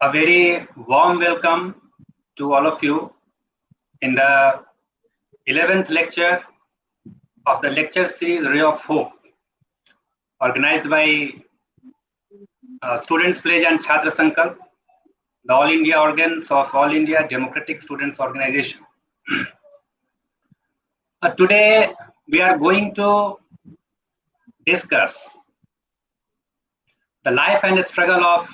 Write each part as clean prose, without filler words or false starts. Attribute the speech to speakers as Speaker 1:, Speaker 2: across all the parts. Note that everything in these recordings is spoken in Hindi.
Speaker 1: A very warm welcome to all of you in the 11th lecture of the lecture series Ray of Hope, organized by Students Pledge and Chhatra Sankalp, the All India organs of All India Democratic Students Organization. Today we are going to discuss the life and struggle of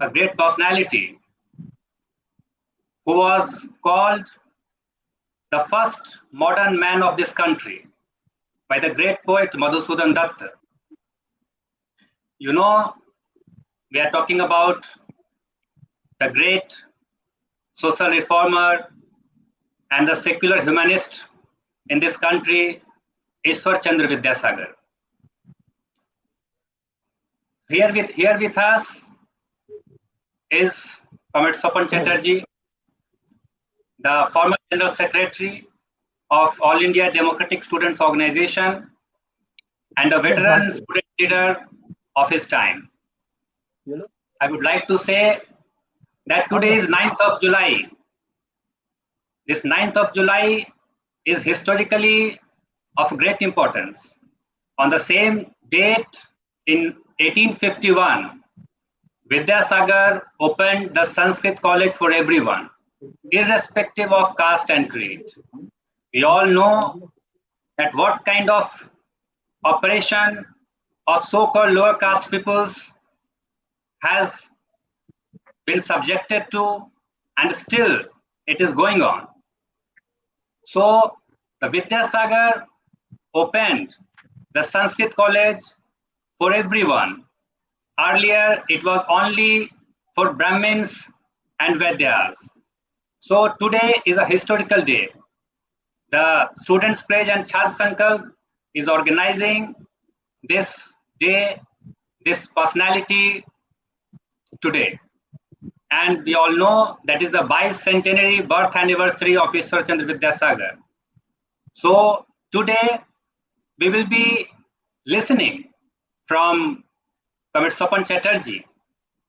Speaker 1: a great personality who was called the first modern man of this country by the great poet Madhusudan Dutt. You know, we are talking about the great social reformer and the secular humanist in this country, Ishwar Chandra Vidyasagar. Here with us is Comrade Swapan Chatterjee, the former General Secretary of All India Democratic Students Organization and a veteran student leader of his time. I would like to say that today is 9th of July. This 9th of July is historically of great importance. On the same date in 1851, Vidyasagar opened the Sanskrit College for everyone, irrespective of caste and creed. We all know that what kind of oppression of so-called lower caste peoples has been subjected to, and still it is going on. So the Vidyasagar opened the Sanskrit College for everyone. Earlier it was only for Brahmins and Vaidyas. So today is a historical day. The Students Pledge and Chhatra Sankalp is organizing this day, this personality today. And we all know that is the bicentenary birth anniversary of Ishwar Chandra Vidyasagar. So today we will be listening from Comrade Swapan Chatterjee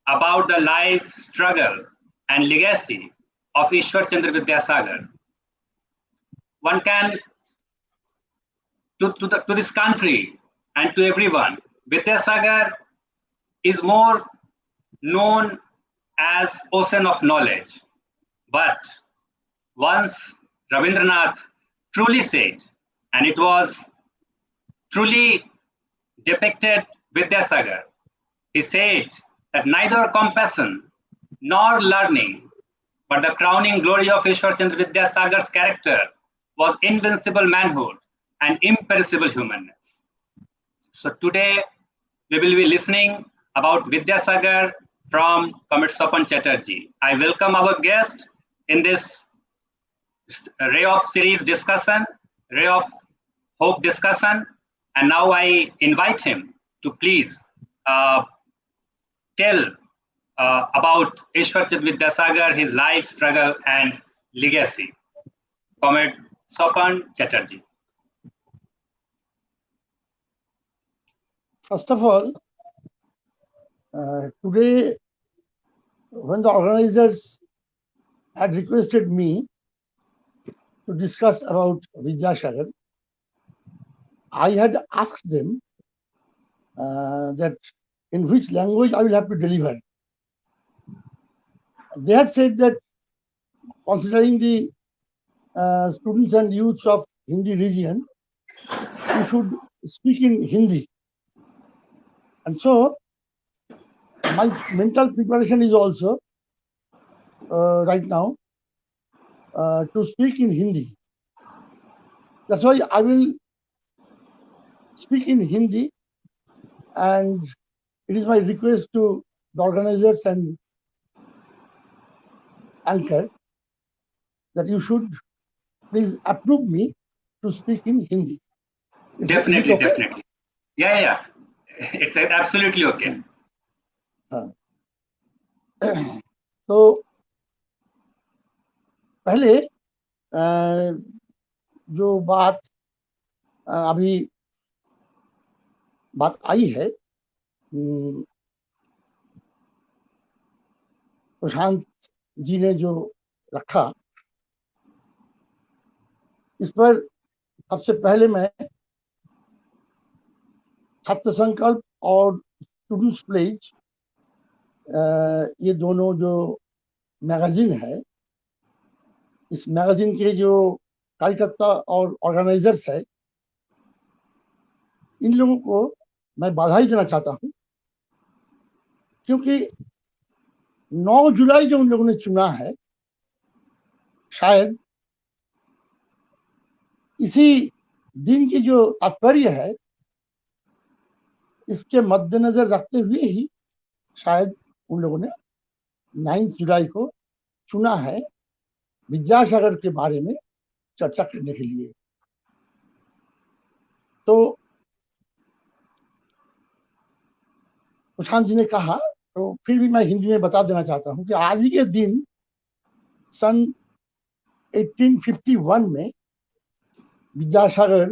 Speaker 1: about the life, struggle and legacy of Ishwar Chandra Vidyasagar. One can, to this country and to everyone, Vidyasagar is more known as ocean of knowledge. But once Rabindranath truly said, and it was truly depicted Vidyasagar, he said that neither compassion nor learning, but the crowning glory of Ishwar Chandra Vidyasagar's character was invincible manhood and imperishable humanness. So today we will be listening about Vidyasagar from Comrade Swapan Chatterjee. I welcome our guest in this Ray of Series discussion, Ray of Hope discussion, and now I invite him to please tell about Ishwar Chandra Vidyasagar, his life, struggle, and legacy. Comrade Swapan Chatterjee.
Speaker 2: First of all, today, when the organizers had requested me to discuss about Vidyasagar, I had asked them that in which language I will have to deliver. They had said that considering the students and youths of Hindi region, you should speak in Hindi. And so my mental preparation is also right now to speak in Hindi. That's why I will speak in Hindi, and it is my request to the organizers and anchor that you should please approve me to speak in Hindi.
Speaker 1: Definitely, okay? Definitely. Yeah. It's absolutely okay.
Speaker 2: तो पहले जो बात अभी बात आई है प्रशांत जी ने जो रखा, इस पर सबसे पहले मैं छात्र संकल्प और स्टूडेंट्स प्लेज, ये दोनों जो मैगजीन है, इस मैगजीन के जो कार्यकर्ता और ऑर्गेनाइजर्स है, इन लोगों को मैं बधाई देना चाहता हूं, क्योंकि 9 जुलाई जो उन लोगों ने चुना है, शायद इसी दिन की जो तात्पर्य है, इसके मद्देनजर रखते हुए ही शायद उन लोगों ने 9 जुलाई को चुना है विद्यासागर के बारे में चर्चा करने के लिए। तो प्रशांत जी ने कहा, तो फिर भी मैं हिंदी में बता देना चाहता हूं कि आज ही के दिन सन 1851 में विद्यासागर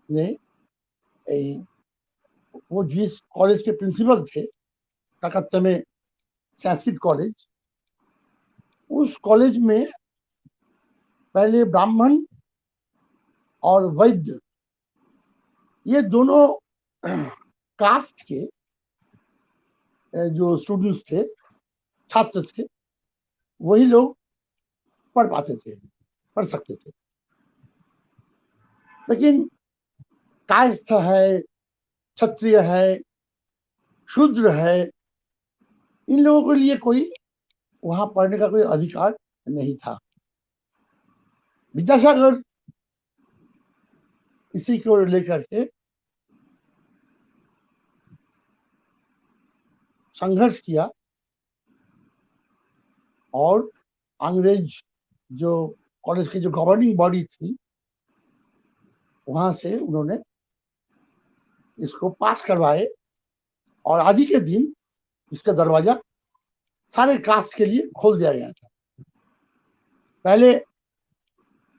Speaker 2: ने वो जिस कॉलेज के प्रिंसिपल थे, कलकत्ता में संस्कृत कॉलेज, उस कॉलेज में पहले ब्राह्मण और वैद्य, ये दोनों कास्ट के जो स्टूडेंट्स थे, छात्र थे, वही लोग पढ़ पाते थे, पढ़ सकते थे। लेकिन कायस्थ है, क्षत्रिय है, शूद्र है, इन लोगों के लिए कोई वहां पढ़ने का कोई अधिकार नहीं था। विद्यासागर इसी को लेकर के संघर्ष किया और अंग्रेज जो कॉलेज की जो गवर्निंग बॉडी थी, वहां से उन्होंने इसको पास करवाए और आज ही के दिन इसका दरवाजा सारे कास्ट के लिए खोल दिया गया था। पहले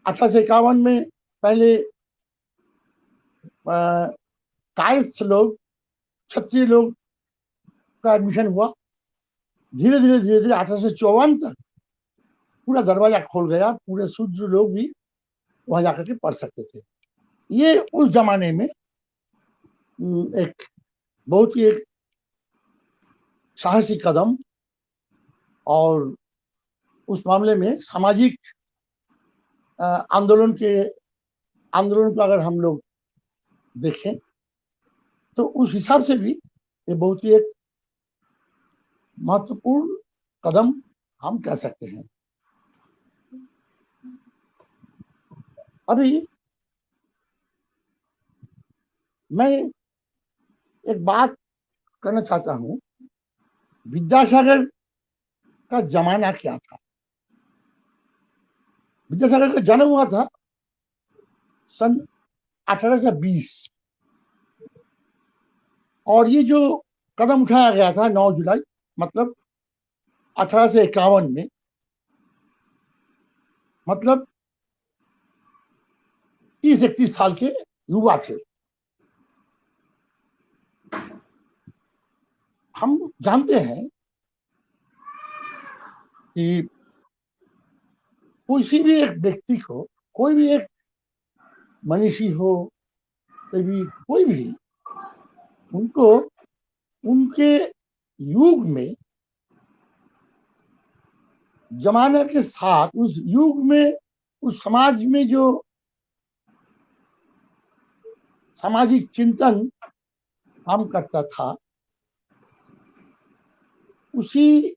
Speaker 2: 1851 में पहले कायस्थ लोग, क्षत्रिय लोग का एडमिशन हुआ। धीरे धीरे 1854 तक पूरा दरवाजा खोल गया, पूरे शूद्र लोग भी वहां जाकर के पढ़ सकते थे। ये उस जमाने में एक बहुत ही एक साहसी कदम, और उस मामले में सामाजिक आंदोलन को अगर हम लोग देखें तो उस हिसाब से भी ये बहुत ही एक महत्वपूर्ण कदम हम कह सकते हैं। अभी मैं एक बात करना चाहता हूं, विद्यासागर का जमाना क्या था। विद्यासागर का जन्म हुआ था सन 1820, और ये जो कदम उठाया गया था 9 जुलाई, मतलब 1851 में, मतलब 30-31 साल के युवा थे। हम जानते हैं कि किसी भी एक व्यक्ति को, कोई भी एक मनीषी हो, कोई भी उनको उनके युग में, जमाने के साथ, उस युग में, उस समाज में जो सामाजिक चिंतन काम करता था, उसी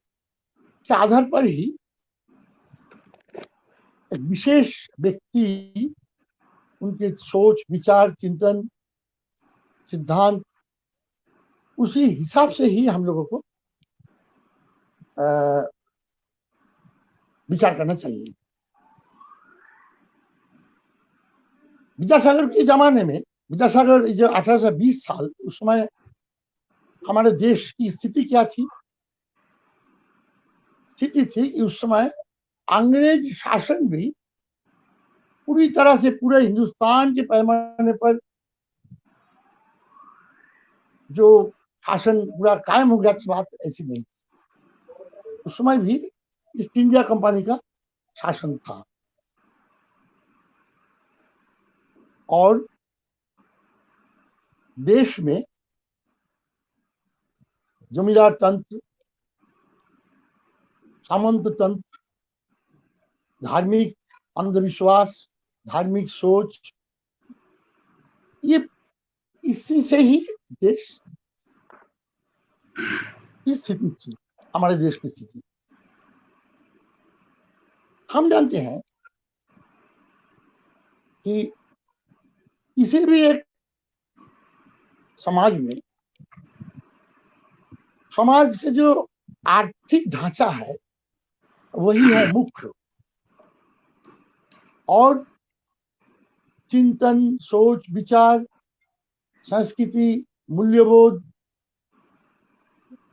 Speaker 2: के आधार पर ही एक विशेष व्यक्ति, उनके सोच, विचार, चिंतन, सिद्धांत, उसी हिसाब से ही हम लोगों को विचार करना चाहिए। विद्यासागर के जमाने में, विद्यासागर जो 1820 साल, उस समय हमारे देश की स्थिति क्या थी? स्थिति थी कि उस समय अंग्रेज शासन भी पूरी तरह से पूरे हिंदुस्तान के पैमाने पर जो शासन पूरा कायम हो गया, बात ऐसी नहीं थी। उस समय भी ईस्ट इंडिया कंपनी का शासन था और देश में जमींदार तंत्र, सामंत तंत्र, धार्मिक अंधविश्वास, धार्मिक सोच, ये इसी से ही देश की स्थिति थी, हमारे देश की स्थिति। हम जानते हैं कि किसी भी एक समाज में समाज के जो आर्थिक ढांचा है वही है मुख्य, और चिंतन, सोच, विचार, संस्कृति, मूल्यबोध,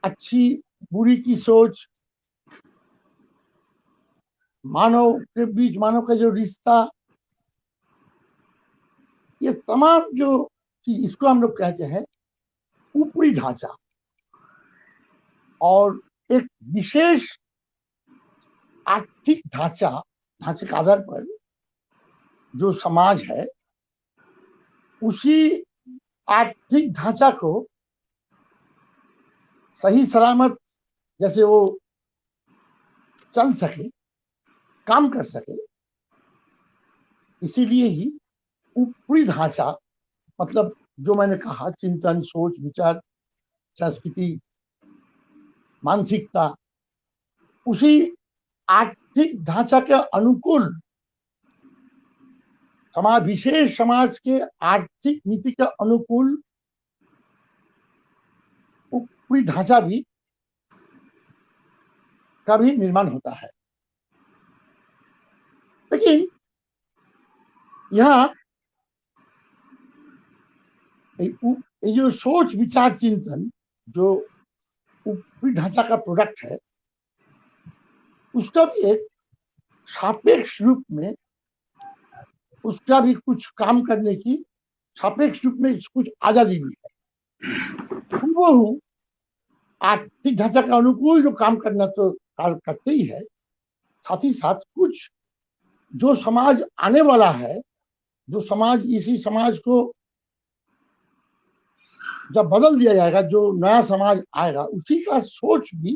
Speaker 2: अच्छी बुरी की सोच, मानव के बीच मानव का जो रिश्ता, ये तमाम जो चीज, इसको हम लोग कहते हैं ऊपरी ढांचा। और एक विशेष आर्थिक ढांचे के आधार पर जो समाज है, उसी आर्थिक ढांचा को सही सलामत जैसे वो चल सके, काम कर सके, इसीलिए ही ऊपरी ढांचा, मतलब जो मैंने कहा, चिंतन, सोच, विचार, संस्कृति, मानसिकता, उसी आर्थिक ढांचा के अनुकूल समाज, विशेष समाज के आर्थिक नीति के अनुकूल ऊपरी ढांचा भी का भी निर्माण होता है। लेकिन यहाँ ये जो सोच, विचार, चिंतन जो ऊपरी ढांचा का प्रोडक्ट है, उसका भी एक सापेक्ष रूप में, उसका भी कुछ काम करने की सापेक्ष रूप में कुछ आजादी भी है। वो आर्थिक ढांचा के अनुकूल जो काम करना तो करते ही है, साथ ही साथ कुछ जो समाज आने वाला है, जो समाज, इसी समाज को जब बदल दिया जाएगा, जो नया समाज आएगा, उसी का सोच भी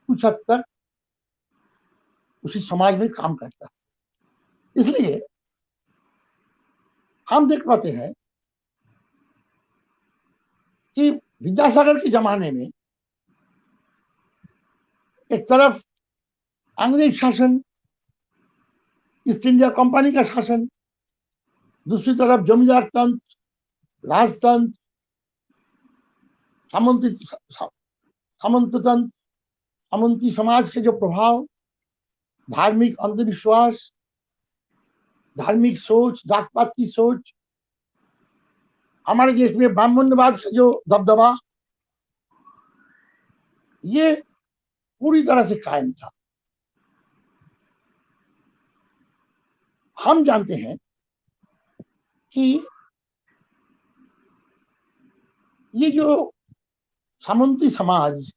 Speaker 2: कुछ हद तक उसी समाज में काम करता है। इसलिए हम देख पाते हैं कि विद्यासागर के जमाने में एक तरफ अंग्रेज शासन, ईस्ट इंडिया कंपनी का शासन, दूसरी तरफ जमींदार तंत्र, राजतंत्र, सामंत तंत्र, सामंती समाज के जो प्रभाव, धार्मिक अंधविश्वास, धार्मिक सोच, जात पात की सोच, हमारे देश में ब्राह्मण्यवाद का जो दबदबा, ये पूरी तरह से कायम था। हम जानते हैं कि ये जो सामंती समाज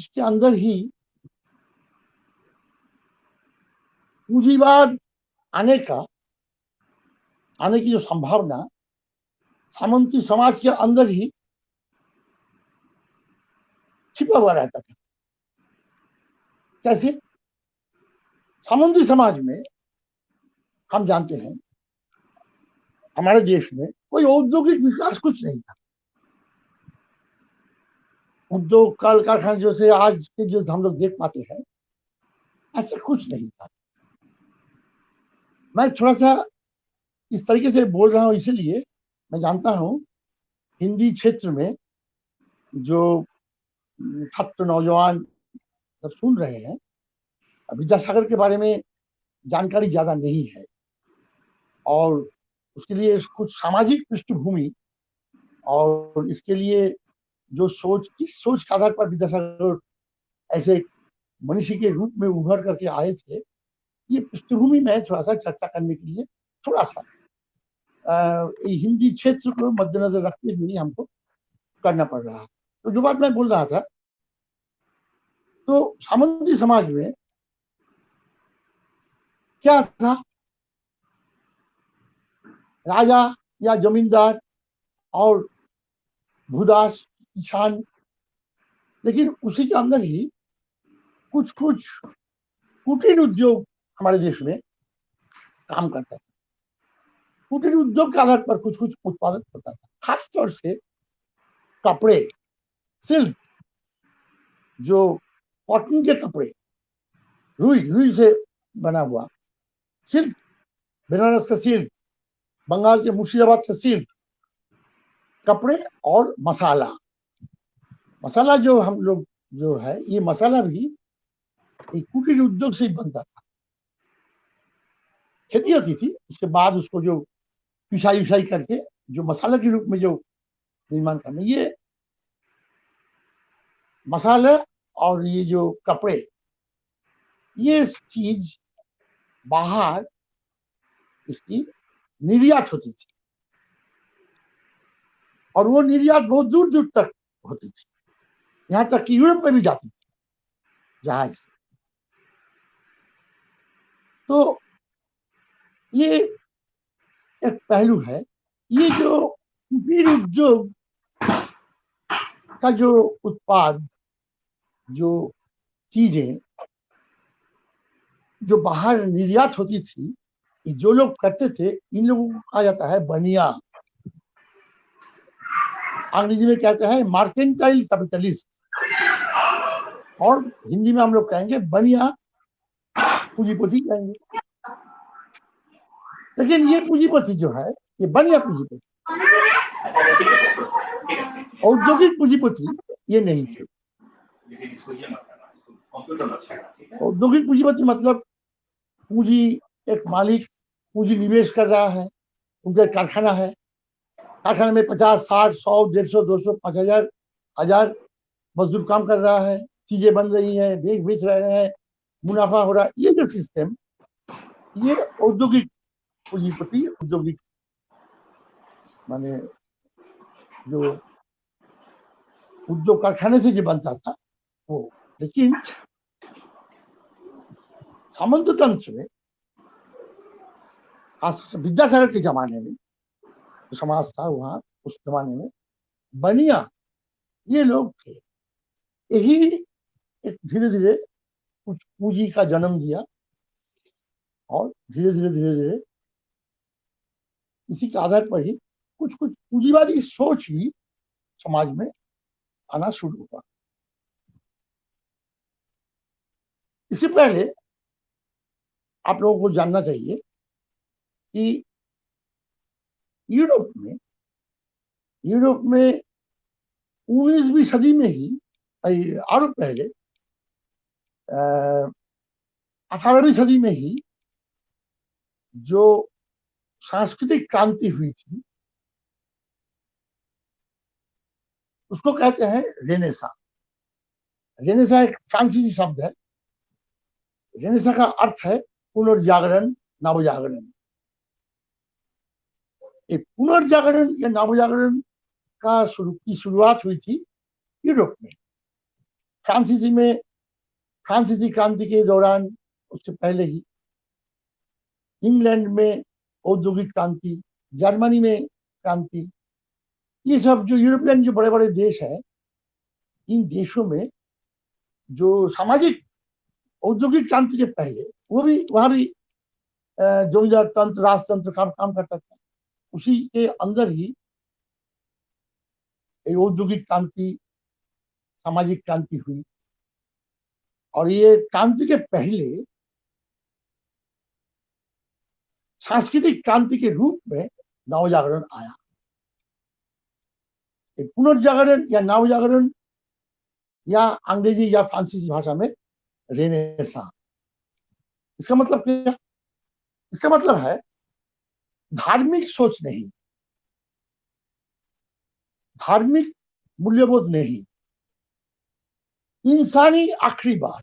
Speaker 2: के अंदर ही पूंजीवाद आने की जो संभावना सामंती समाज के अंदर ही छिपा हुआ रहता था। कैसे? सामंती समाज में हम जानते हैं, हमारे देश में कोई औद्योगिक विकास कुछ नहीं था। उद्योग, कल कारखाने जैसे आज के जो हम लोग देख पाते हैं, ऐसा कुछ नहीं था। मैं थोड़ा सा इस तरीके से बोल रहा हूं इसलिए, मैं जानता हूं हिंदी क्षेत्र में जो छात्र, नौजवान सब सुन रहे हैं, विद्यासागर के बारे में जानकारी ज्यादा नहीं है, और उसके लिए कुछ सामाजिक पृष्ठभूमि और इसके लिए जो सोच, किस सोच के आधार पर विद्यासागर ऐसे मनीषी के रूप में उभर करके आए थे, ये पृष्ठभूमि में थोड़ा सा चर्चा करने के लिए थोड़ा सा हिंदी क्षेत्र को मद्देनजर रखते हुए हमको करना पड़ रहा है। तो जो बात मैं बोल रहा था, तो सामंती समाज में क्या था, राजा या जमींदार और भूदास किसान, लेकिन उसी के अंदर ही कुछ कुछ कुटीर उद्योग हमारे देश में काम करता था। कुटीर उद्योग के आधार पर कुछ कुछ उत्पादन होता था, खासतौर से कपड़े, सिल्क, जो कॉटन के कपड़े, रुई रुई से बना हुआ सिल्क, बनारस का सिल्क, बंगाल के मुर्शिदाबाद का सिल्क, कपड़े और मसाला। मसाला जो हम लोग जो है, ये मसाला भी एक कुटीर उद्योग से ही बनता था। खेती होती थी, उसके बाद उसको जो पिसाई उसाई करके जो मसाला के रूप में जो निर्माण करना, ये मसाले और ये जो कपड़े, ये चीज बाहर इसकी निर्यात होती थी, और वो निर्यात बहुत दूर दूर तक होती थी, यहां तक कि यूरोप में भी जाती थी जहाज से। तो ये एक पहलू है। ये जो कुटीर उद्योग का जो उत्पाद, जो चीजें जो बाहर निर्यात होती थी, जो लोग करते थे, इन लोगों को कहा जाता है बनिया। अंग्रेजी में कहते हैं मार्केंटाइल कैपिटलिस्ट, और हिंदी में हम लोग कहेंगे बनिया पूंजीपति कहेंगे। लेकिन ये पूंजीपति जो है, ये बनिया पूंजीपति, औद्योगिक पूंजीपति ये नहीं थे। औद्योगिक पूंजीपति मतलब पूंजी, एक मालिक पूंजी निवेश कर रहा है, उनका कारखाना है, कारखाने में 50, 60, 100, 150, 200, 5000, 1000 मजदूर काम कर रहा है, चीजें बन रही हैं, बेच रहे हैं, मुनाफा हो रहा है। ये जो सिस्टम, ये औद्योगिक पूंजीपति, औद्योगिक माने जो उद्योग कारखाने से जो बनता था वो। लेकिन सामंत तंत्र में, खासकर विद्यासागर के जमाने में जो समाज था वहां, उस जमाने में बनिया ये लोग थे। यही एक धीरे धीरे कुछ पूंजी का जन्म दिया, और धीरे धीरे धीरे धीरे इसी के आधार पर ही कुछ कुछ पूंजीवादी सोच भी समाज में आना शुरू हुआ। इससे पहले आप लोगों को जानना चाहिए कि यूरोप में 19वीं सदी में ही, और पहले 18वीं सदी में ही जो सांस्कृतिक क्रांति हुई थी, उसको कहते हैं रेनेसा। रेनेसा एक फ्रांसीसी शब्द है। रेनेसा का अर्थ है पुनर्जागरण, नवजागरण। पुनर्जागरण या नवजागरण की शुरुआत हुई थी यूरोप में, फ्रांसीसी क्रांति के दौरान, उससे पहले ही इंग्लैंड में औद्योगिक क्रांति, जर्मनी में क्रांति, ये सब जो यूरोपियन जो बड़े बड़े देश है, इन देशों में जो सामाजिक औद्योगिक क्रांति के पहले वो भी, वहां भी जमींदार तंत्र, राजतंत्र काम करता था। उसी के अंदर ही औद्योगिक क्रांति, सामाजिक क्रांति हुई, और ये क्रांति के पहले सांस्कृतिक क्रांति के रूप में नवजागरण आया। एक पुनर्जागरण या नवजागरण, या अंग्रेजी या फ्रांसीसी भाषा में रेनेसा। इसका मतलब क्या? इसका मतलब है धार्मिक सोच नहीं, धार्मिक मूल्यबोध नहीं, इंसानी आखिरी बात,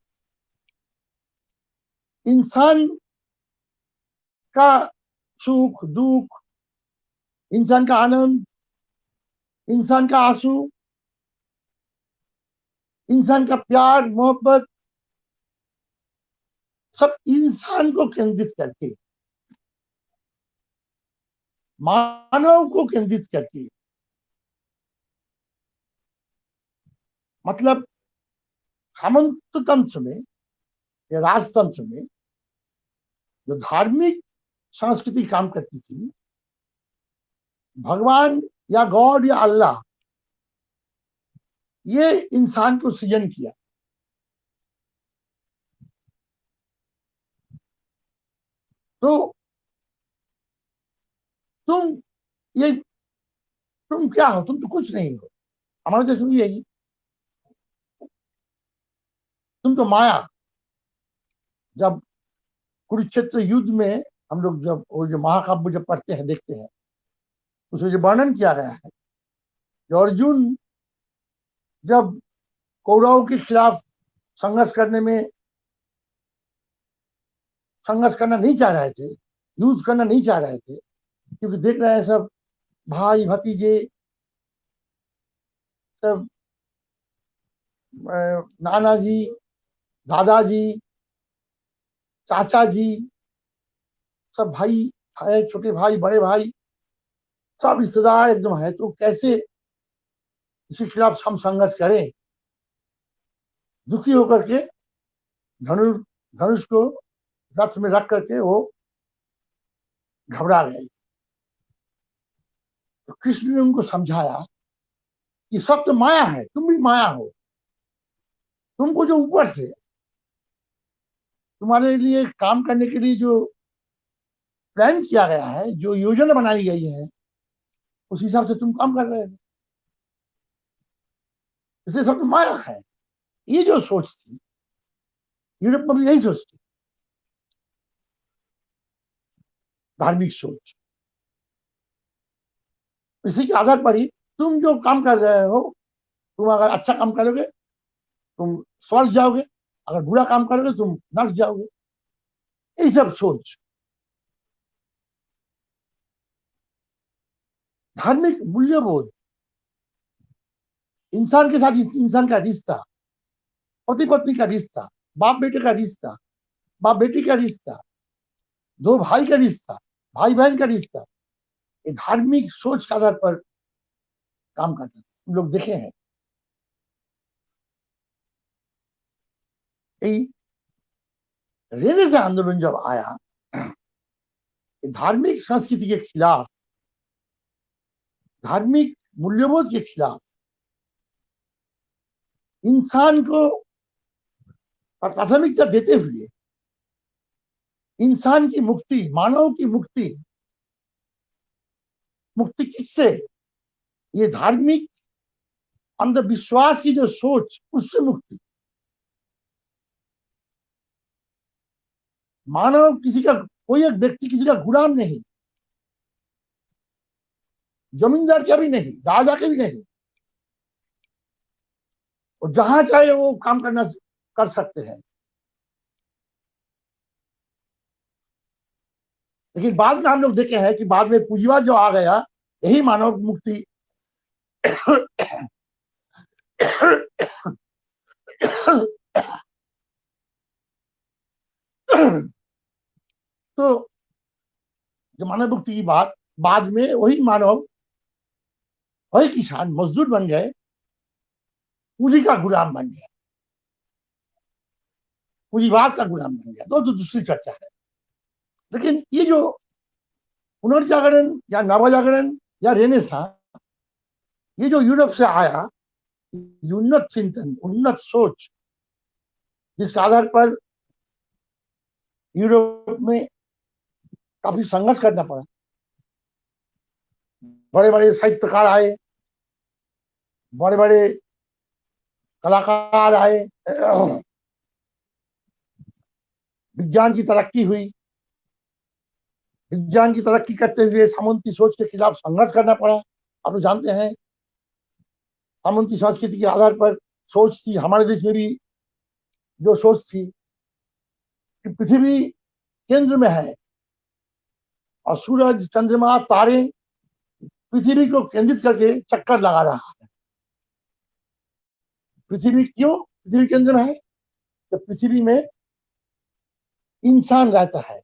Speaker 2: इंसान का सुख दुख, इंसान का आनंद, इंसान का आंसू, इंसान का प्यार मोहब्बत सब इंसान को केंद्रित करके, मानव को केंद्रित करके, मतलब सामंत तंत्र में या राजतंत्र में जो धार्मिक संस्कृति काम करती थी, भगवान या गॉड या अल्लाह ये इंसान को सृजन किया। तो तुम ये तुम क्या हो? तुम तो कुछ नहीं हो। हमारे देश में यही, तुम तो माया। जब कुरुक्षेत्र युद्ध में हम लोग जब वो जो महाकाव्य जब पढ़ते हैं देखते हैं, उसमें जो वर्णन किया गया है कि अर्जुन जब कौरवों के खिलाफ संघर्ष करने में संघर्ष करना नहीं चाह रहे थे, युद्ध करना नहीं चाह रहे थे, क्योंकि देख रहे हैं सब भाई भतीजे, सब नाना जी, दादाजी, चाचा जी, सब भाई है, छोटे भाई बड़े भाई, सब रिश्तेदार एकदम है, तो कैसे इसके खिलाफ हम संघर्ष करें? दुखी होकर के धनुष धनुष को रथ में रख करके वो घबरा गए। तो कृष्ण ने उनको समझाया कि सब तो माया है, तुम भी माया हो। तुमको जो ऊपर से तुम्हारे लिए काम करने के लिए जो प्लान किया गया है, जो योजना बनाई गई है, उस हिसाब से तुम काम कर रहे हो। इसलिए सब तो माया है। ये जो सोच थी, यूरोप में भी यही सोच थी, धार्मिक सोच। इसी के आधार पर ही तुम जो काम कर रहे हो, तुम अगर अच्छा काम करोगे तुम स्वर्ग जाओगे, अगर बुरा काम करोगे तुम नर्क जाओगे। यही सब सोच। धार्मिक मूल्यबोध, इंसान के साथ इंसान का रिश्ता, पति पत्नी का रिश्ता, बाप बेटे का रिश्ता, बाप बेटी का रिश्ता, दो भाई का रिश्ता, भाई बहन का रिश्ता, ये धार्मिक सोच के आधार पर काम करते हैं। हम लोग देखे हैं रेनेसां आंदोलन जब आया, धार्मिक संस्कृति के खिलाफ, धार्मिक मूल्यबोध के खिलाफ, इंसान को प्राथमिकता देते हुए इंसान की मुक्ति, मानव की मुक्ति, मुक्ति किससे? ये धार्मिक अंधविश्वास की जो सोच, उससे मुक्ति। मानव किसी का, कोई एक व्यक्ति किसी का गुलाम नहीं, जमींदार का भी नहीं, राजा के भी नहीं। और जहां चाहे वो काम करना कर सकते हैं। लेकिन बाद में हम लोग देखे हैं कि बाद में पूंजीवाद जो आ गया, यही मानव मुक्ति तो जो मानव मुक्ति की बात, बाद में वही मानव, वही किसान मजदूर बन गए, पूंजी का गुलाम बन गया, पूंजीवाद का गुलाम बन गया। तो दूसरी चर्चा है। लेकिन ये जो पुनर्जागरण या नवजागरण या रेनेसां, ये जो यूरोप से आया, उन्नत चिंतन, उन्नत सोच, जिसके आधार पर यूरोप में काफी संघर्ष करना पड़ा। बड़े बड़े साहित्यकार आए, बड़े बड़े कलाकार आए, विज्ञान की तरक्की हुई। विज्ञान की तरक्की करते हुए सामंती सोच के खिलाफ संघर्ष करना पड़ा। आप लोग जानते हैं सामंती संस्कृति के आधार पर सोच थी, हमारे देश में भी जो सोच थी कि पृथ्वी केंद्र में है और सूरज, चंद्रमा, तारे पृथ्वी को केंद्रित करके चक्कर लगा रहा है। पृथ्वी क्यों पृथ्वी केंद्र में है? तो पृथ्वी में इंसान रहता है,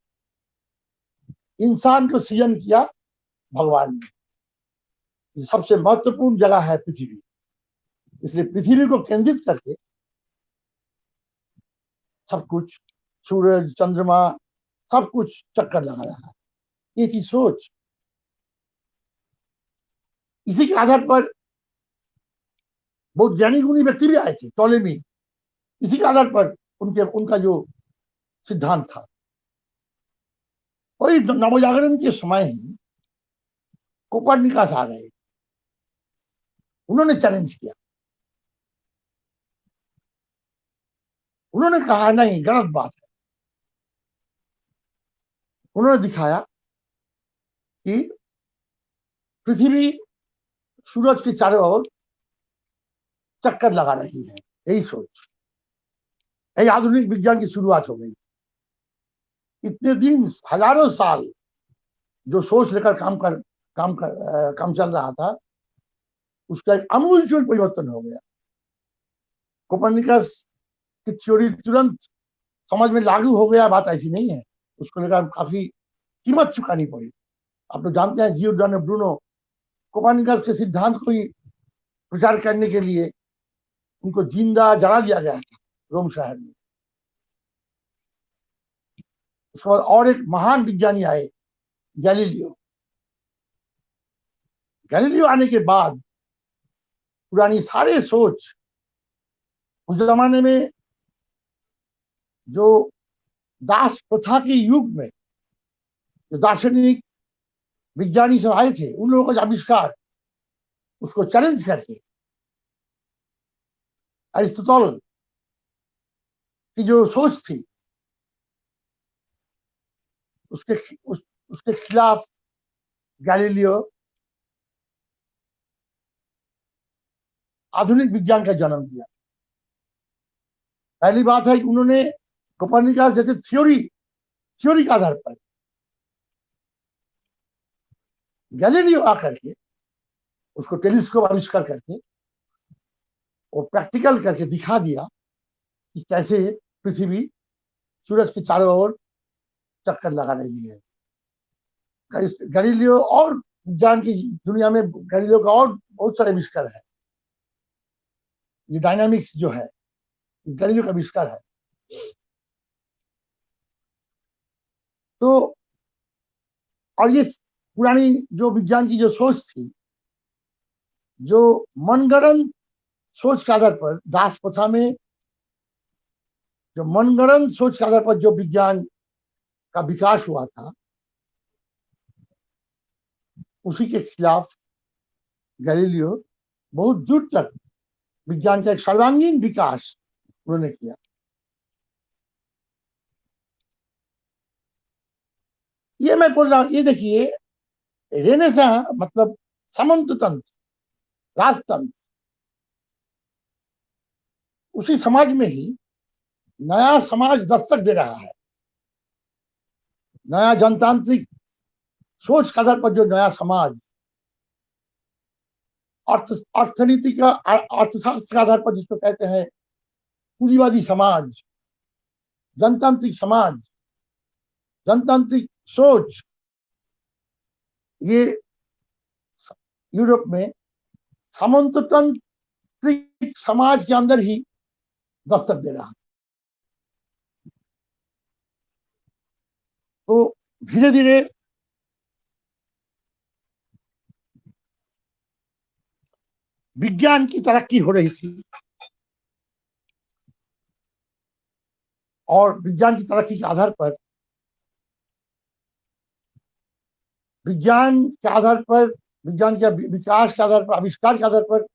Speaker 2: इंसान को सृजन किया भगवान ने, सबसे महत्वपूर्ण जगह है पृथ्वी। इसलिए पृथ्वी को केंद्रित करके सब कुछ, सूरज, चंद्रमा, सब कुछ चक्कर लगा रहा है। ये थी सोच। इसी के आधार पर बहुत ज्ञानी गुणी व्यक्ति भी आए थे, टॉलेमी। इसी के आधार पर उनका जो सिद्धांत था, वही नवजागरण के समय ही कोपरनिकस आ गए, उन्होंने चैलेंज किया, उन्होंने कहा नहीं, गलत बात है। उन्होंने दिखाया कि पृथ्वी सूरज के चारों ओर चक्कर लगा रही है। यही सोच, यही आधुनिक विज्ञान की शुरुआत हो गई। इतने दिन, हजारों साल जो सोच लेकर काम चल रहा था, उसका एक आमूलचूल परिवर्तन हो गया। कोपरनिकस की थ्योरी तुरंत समझ में लागू हो गया, बात ऐसी नहीं है। उसको लेकर काफी कीमत चुकानी पड़ी। आप लोग जानते हैं, जियोर्डानो ब्रूनो, कोपरनिकस के सिद्धांत को ही प्रचार करने के लिए उनको जिंदा जला दिया गया था रोम शहर में। उसके बाद और एक महान विज्ञानी आए, गैलीलियो। गैलीलियो आने के बाद पुरानी सारे सोच, उस जमाने में जो दास प्रथा के युग में जो दार्शनिक विज्ञानी सब आए थे, उन लोगों का आविष्कार, उसको चैलेंज करके अरिस्टोटल की जो सोच थी, उसके खिलाफ गैलीलियो आधुनिक विज्ञान का जन्म दिया। पहली बात है कि उन्होंने कोपरनिकस जैसे थ्योरी के आधार पर, गैलीलियो आकर के उसको टेलीस्कोप आविष्कार करके और प्रैक्टिकल करके दिखा दिया कि कैसे पृथ्वी सूरज के चारों ओर चक्कर लगा रही है। गैलीलियो और विज्ञान की दुनिया में गैलीलियो का और बहुत सारे आविष्कार है। ये डायनामिक्स जो है, गैलीलियो का आविष्कार है। तो और ये पुरानी जो विज्ञान की जो सोच थी, जो मनगढ़ंत सोच के आधार पर, दास प्रथा में जो मनगढ़ंत सोच के आधार पर जो विज्ञान का विकास हुआ था, उसी के खिलाफ गैलीलियो बहुत दूर तक विज्ञान का एक सर्वांगीण विकास उन्होंने किया। ये मैं बोल रहा हूं, ये देखिए, रेनेसां मतलब सामंत तंत्र, राजतंत्र, उसी समाज में ही नया समाज दस्तक दे रहा है। नया जनतांत्रिक सोच के आधार पर जो नया समाज, अर्थनीति का, अर्थशास्त्र के आधार पर जिसको कहते हैं पूंजीवादी समाज, जनतांत्रिक समाज, जनतांत्रिक सोच, ये यूरोप में सामंततांत्रिक समाज के अंदर ही दस्तक दे रहा है। तो धीरे धीरे विज्ञान की तरक्की हो रही थी, और विज्ञान की तरक्की के आधार पर, विज्ञान के आधार पर, विज्ञान के विकास के आधार पर, आविष्कार के आधार पर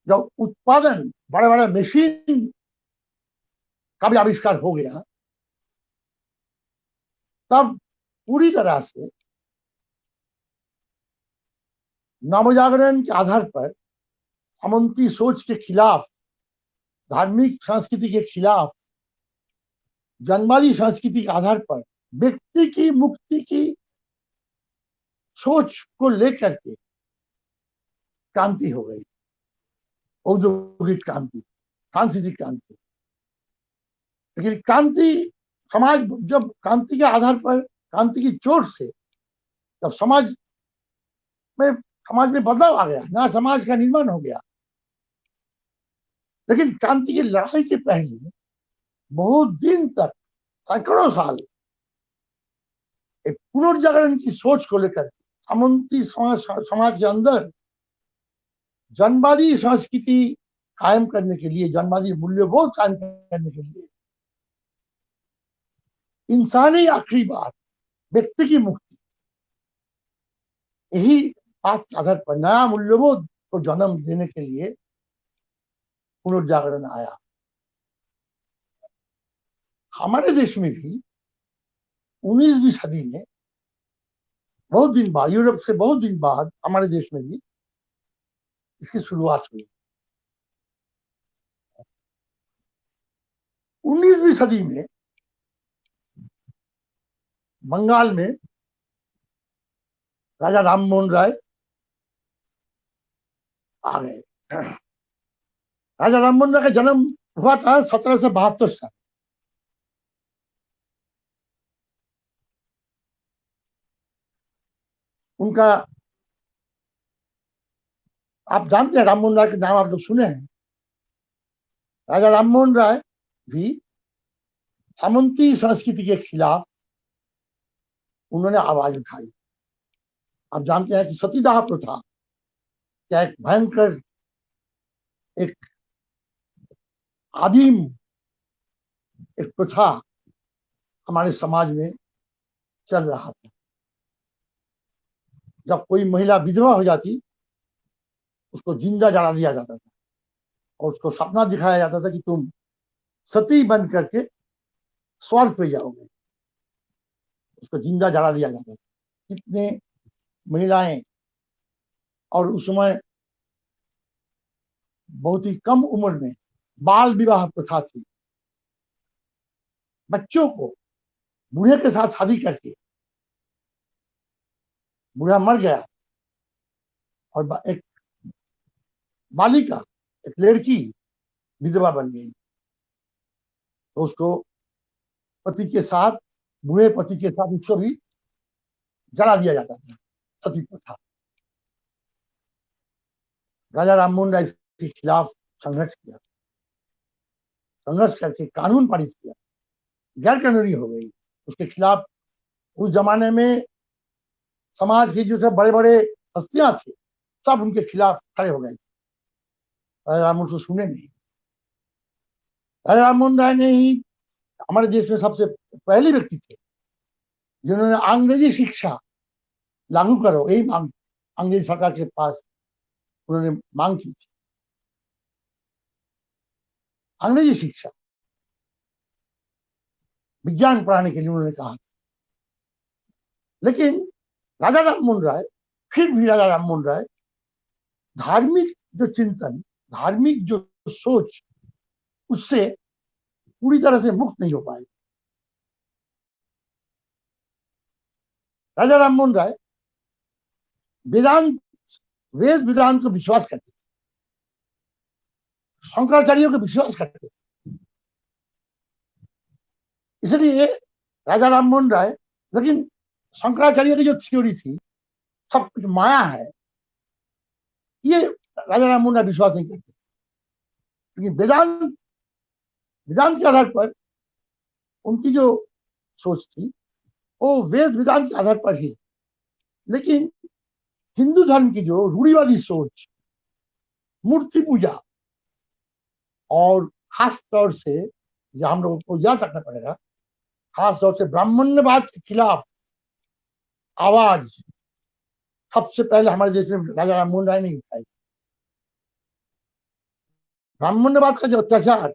Speaker 2: जब उत्पादन, बड़े बड़े मशीन का भी आविष्कार हो गया, तब पूरी तरह से नवजागरण के आधार पर, सामंती सोच के खिलाफ, धार्मिक संस्कृति के खिलाफ, जनवादी संस्कृति के आधार पर व्यक्ति की मुक्ति की सोच को लेकर के क्रांति हो गई। औद्योगिक क्रांति, फ्रांसीसी क्रांति। लेकिन क्रांति समाज, जब क्रांति के आधार पर, क्रांति की चोट से जब समाज में बदलाव आ गया, नया समाज का निर्माण हो गया। लेकिन क्रांति की लड़ाई के पहले बहुत दिन तक, सैकड़ों साल, एक पुनर्जागरण की सोच को लेकर सामंती समाज के अंदर जनवादी संस्कृति कायम करने के लिए, जनवादी मूल्यबोध कायम करने के लिए, इंसानी आखिरी बात, व्यक्ति की मुक्ति, यही बात के आधार पर नया मूल्यबोध को जन्म देने के लिए पुनर्जागरण आया। हमारे देश में भी 19वीं सदी में बहुत दिन बाद, यूरोप से बहुत दिन बाद हमारे देश में भी इसकी शुरुआत हुई। 19वीं सदी में बंगाल में राजा राममोहन राय आ गए। राजा राममोहन राय का जन्म हुआ था 1772 साल। उनका, आप जानते हैं राममोहन राय के नाम आप लोग सुने हैं। राजा राममोहन राय भी सामंती संस्कृति के खिलाफ उन्होंने आवाज उठाई। आप जानते हैं कि सतीदाह प्रथा क्या एक भयंकर, एक आदिम एक प्रथा हमारे समाज में चल रहा था। जब कोई महिला विधवा हो जाती, उसको जिंदा जला दिया जाता था और उसको सपना दिखाया जाता था कि तुम सती बन करके स्वर्ग पे जाओगे। उसको जिंदा जला दिया जाता था। कितने महिलाएं, और उस समय बहुत ही कम उम्र में बाल विवाह प्रथा थी। बच्चों को बूढ़े के साथ शादी करके, बूढ़ा मर गया और एक बालिका, एक लड़की विधवा बन गई, तो उसको पति के साथ, बूढ़े पति के साथ उसको भी जला दिया जाता था। सती प्रथा। राजा राममोहन राय के खिलाफ संघर्ष किया, संघर्ष करके कानून पारित किया, गैर कानूनी हो गई। उसके खिलाफ उस जमाने में समाज की जो सब बड़े बड़े हस्तियां थी, सब उनके खिलाफ खड़े हो गए। राजा राममोहन को सुने नहीं। राजा राममोहन राय ने ही हमारे देश में सबसे पहले व्यक्ति थे जिन्होंने अंग्रेजी शिक्षा लागू करो, यही मांग अंग्रेजी सरकार के पास उन्होंने मांग की थी। अंग्रेजी शिक्षा, विज्ञान पढ़ाने के लिए उन्होंने कहा। लेकिन राजा राममोहन राय, फिर भी राजा राममोहन राय धार्मिक जो चिंतन, धार्मिक जो सोच, उससे पूरी तरह से मुक्त नहीं हो पाए। राजा राममोहन राय वेदांत, वेद वेदांत को विश्वास करते थे, शंकराचार्यों को विश्वास करते थे। इसलिए राजा राममोहन राय, लेकिन शंकराचार्य की जो थ्योरी थी, सब कुछ माया है, ये राजा राममोहन राय विश्वास नहीं करते। लेकिन वेदांत, वेदांत के आधार पर उनकी जो सोच थी वो वेद वेदांत के आधार पर ही। लेकिन हिंदू धर्म की जो रूढ़िवादी सोच, मूर्ति पूजा, और खास तौर से यह हम लोगों को याद रखना पड़ेगा, खास तौर से ब्राह्मण्यवाद के खिलाफ आवाज सबसे पहले हमारे देश में राजा राममोहन राय ने उठाई। ब्राह्मण्यवाद का जो अत्याचार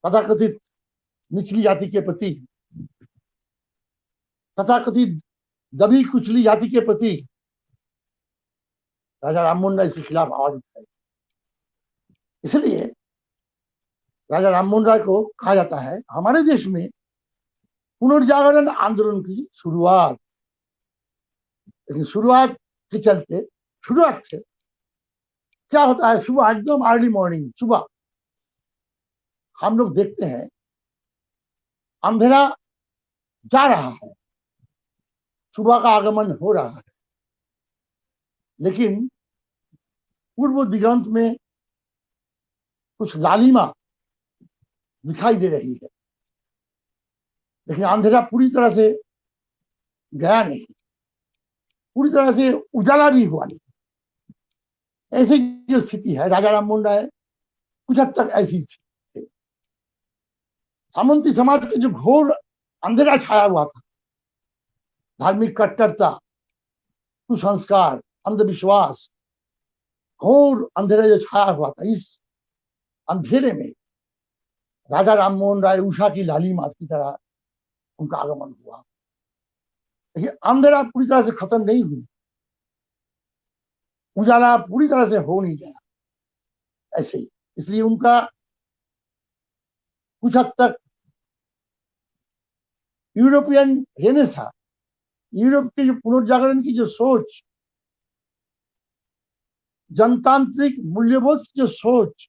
Speaker 2: तथाकथित निचली जाति के प्रति, तथाकथित दबी कुचली जाति के प्रति, राजा राममोहन राय इसके खिलाफ आवाज उठाई। इसलिए राजा राममोहन राय को कहा जाता है हमारे देश में पुनर्जागरण आंदोलन की शुरुआत। लेकिन शुरुआत के चलते, शुरुआत से क्या होता है सुबह, एकदम अर्ली मॉर्निंग सुबह हम लोग देखते हैं अंधेरा जा रहा है, सुबह का आगमन हो रहा है, लेकिन पूर्व दिगंत में कुछ लालिमा दिखाई दे रही है, लेकिन अंधेरा पूरी तरह से गया नहीं, पूरी तरह से उजाला भी हुआ नहीं। ऐसी जो स्थिति है, राजा राम मोहन राय कुछ हद तक ऐसी थी। सामंती समाज के जो घोर अंधेरा छाया हुआ था, धार्मिक कट्टरता, कुसंस्कार, अंधविश्वास, घोर अंधेरा जो छाया हुआ था, इस अंधेरे में राजा राम मोहन राय उषा की लालिमा की तरह उनका आगमन हुआ। ये अंधेरा पूरी तरह से खत्म नहीं हुई, उजाला पूरी तरह से हो नहीं गया, ऐसे ही। इसलिए उनका कुछ हद तक यूरोपियन रेनेसां, यूरोप के जो पुनर्जागरण की जो सोच, जनतांत्रिक मूल्यबोध की जो सोच,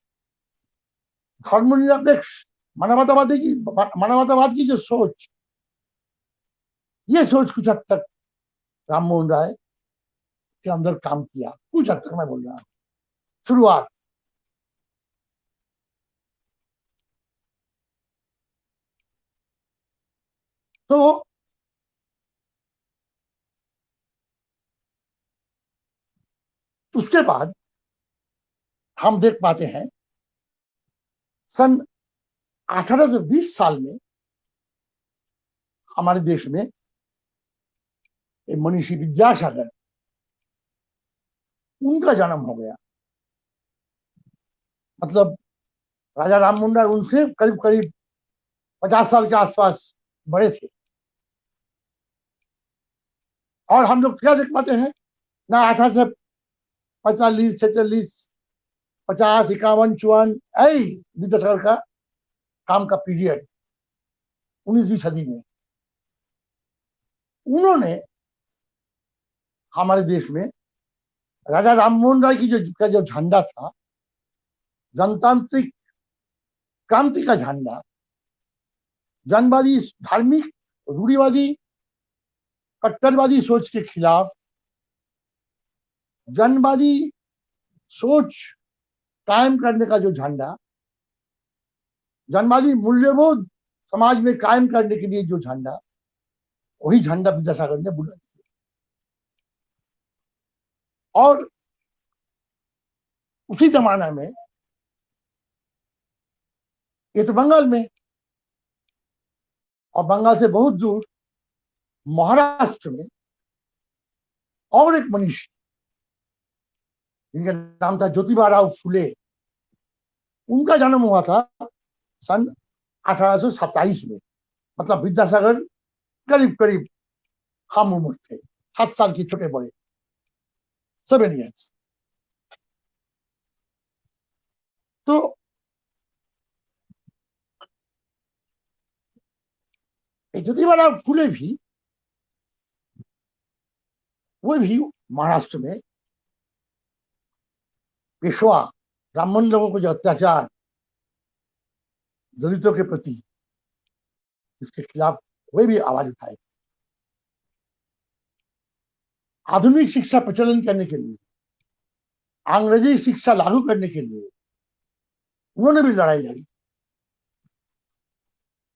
Speaker 2: धर्मनिरपेक्ष मानवतावाद की जो सोच, ये सोच कुछ हद तक राम मोहन राय के अंदर काम किया। कुछ हद तक मैं बोल रहा हूं, शुरुआत। तो उसके बाद हम देख पाते हैं सन 1820 साल में हमारे देश में मनीषी विद्यासागर, उनका जन्म हो गया। मतलब राजा राम मोहन राय उनसे करीब करीब 50 साल के आसपास बड़े थे। और हम लोग क्या देख पाते हैं ना, 1845, 46, 50, 51, 54, विद्यासागर का काम का पीरियड 19वीं सदी में उन्होंने हमारे देश में राजा राम मोहन राय की जो झंडा था, जनतांत्रिक क्रांति का झंडा, जनवादी, धार्मिक, रूढ़िवादी, कट्टरवादी सोच के खिलाफ जनवादी सोच कायम करने का जो झंडा, जनवादी मूल्यबोध समाज में कायम करने के लिए जो झंडा, वही झंडा विद्यासागर ने बुलंद किया। और उसी जमाना में ये तो बंगाल में, और बंगाल से बहुत दूर महाराष्ट्र में और एक मनीषी जिनका नाम था ज्योतिबा राव फुले, उनका जन्म हुआ था सन 1827 में। मतलब विद्यासागर करीब करीब हम उम्र थे, 7 साल की छोटे बड़े, 7 ईयर्स। तो ज्योतिबा राव फुले भी, वो भी महाराष्ट्र में पेशवा, ब्राह्मण लोगों को जो अत्याचार, दलितों के प्रति, इसके खिलाफ वे भी आवाज उठाए। आधुनिक शिक्षा प्रचलन करने के लिए, अंग्रेजी शिक्षा लागू करने के लिए उन्होंने भी लड़ाई लड़ी।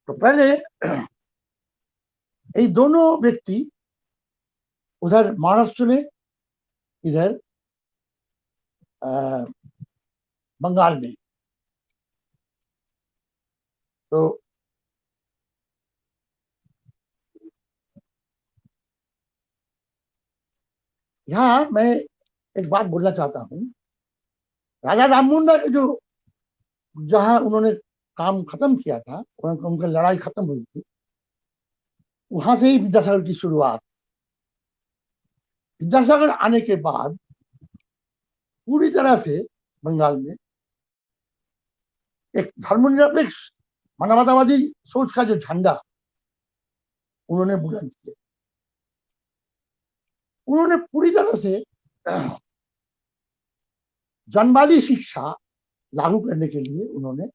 Speaker 2: तो पहले ये दोनों व्यक्ति उधर महाराष्ट्र में, इधर बंगाल में। तो यहां मैं एक बात बोलना चाहता हूं, राजा राम मोहन राय जो जहां उन्होंने काम खत्म किया था, उनका लड़ाई खत्म हुई थी, वहां से ही विद्यासागर की शुरुआत। विद्यासागर आने के बाद पूरी तरह से बंगाल में एक धर्मनिरपेक्ष मानवतावादी सोच का जो झंडा उन्होंने बुलंद किया। उन्होंने पूरी तरह से जनवादी शिक्षा लागू करने के लिए उन्होंने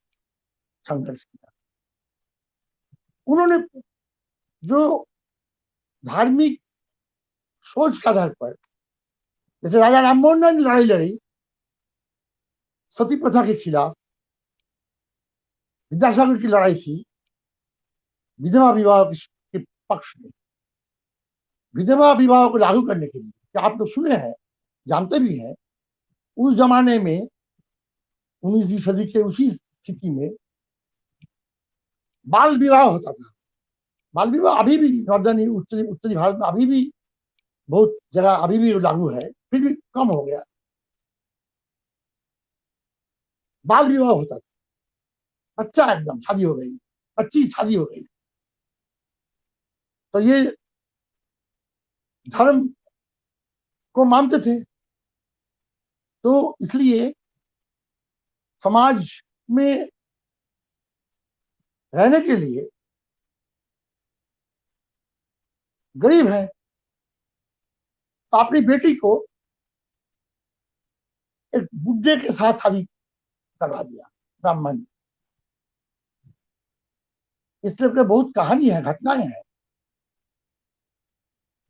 Speaker 2: संघर्ष किया। उन्होंने जो धार्मिक सोच के आधार पर, जैसे राजा राममोहन राय ने लड़ाई लड़ी सती प्रथा के खिलाफ, विद्यासागर की लड़ाई थी विधवा विवाह के पक्ष में, विधवा विवाह को लागू करने के लिए। क्या आप लोग सुने हैं, जानते भी हैं, उस जमाने में 19वीं सदी के उसी स्थिति में बाल विवाह होता था। बाल विवाह अभी भी नॉर्दर्न उत्तरी भारत में अभी भी बहुत जगह अभी भी लागू है, फिर भी कम हो गया। बाल विवाह होता था, बच्चा एकदम शादी हो गई, बच्ची शादी हो गई, तो ये धर्म को मानते थे। तो इसलिए समाज में रहने के लिए, गरीब है तो अपनी बेटी को एक बुड्ढे के साथ शादी करवा दिया, ब्राह्मण। इसलिए बहुत कहानी है, घटनाएं हैं।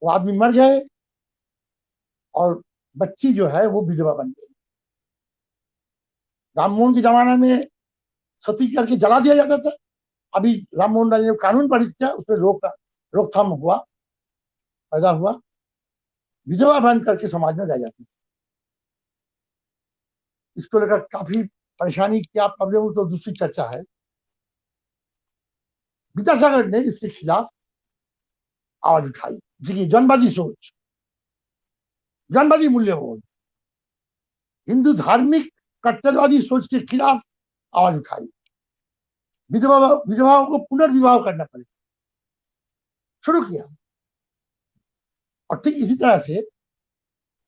Speaker 2: वो आदमी मर गए और बच्ची जो है वो विधवा बन गई। राममोहन के जमाने में सती करके जला दिया जाता था। अभी राममोहन राय ने कानून पारित किया, उसमें रोकथाम हुआ, पैदा हुआ, विधवा बन करके समाज में रह जाती थी। इसको लेकर काफी परेशानी, क्या प्रॉब्लम, तो दूसरी चर्चा है। विद्यासागर ने इसके खिलाफ आवाज उठाई। देखिए, जनवादी सोच, जनवादी मूल्यबोध, हिंदू धार्मिक कट्टरवादी सोच के खिलाफ आवाज उठाई। विधवाओं को पुनर्विवाह करना पड़ेगा, शुरू किया। और ठीक इसी तरह से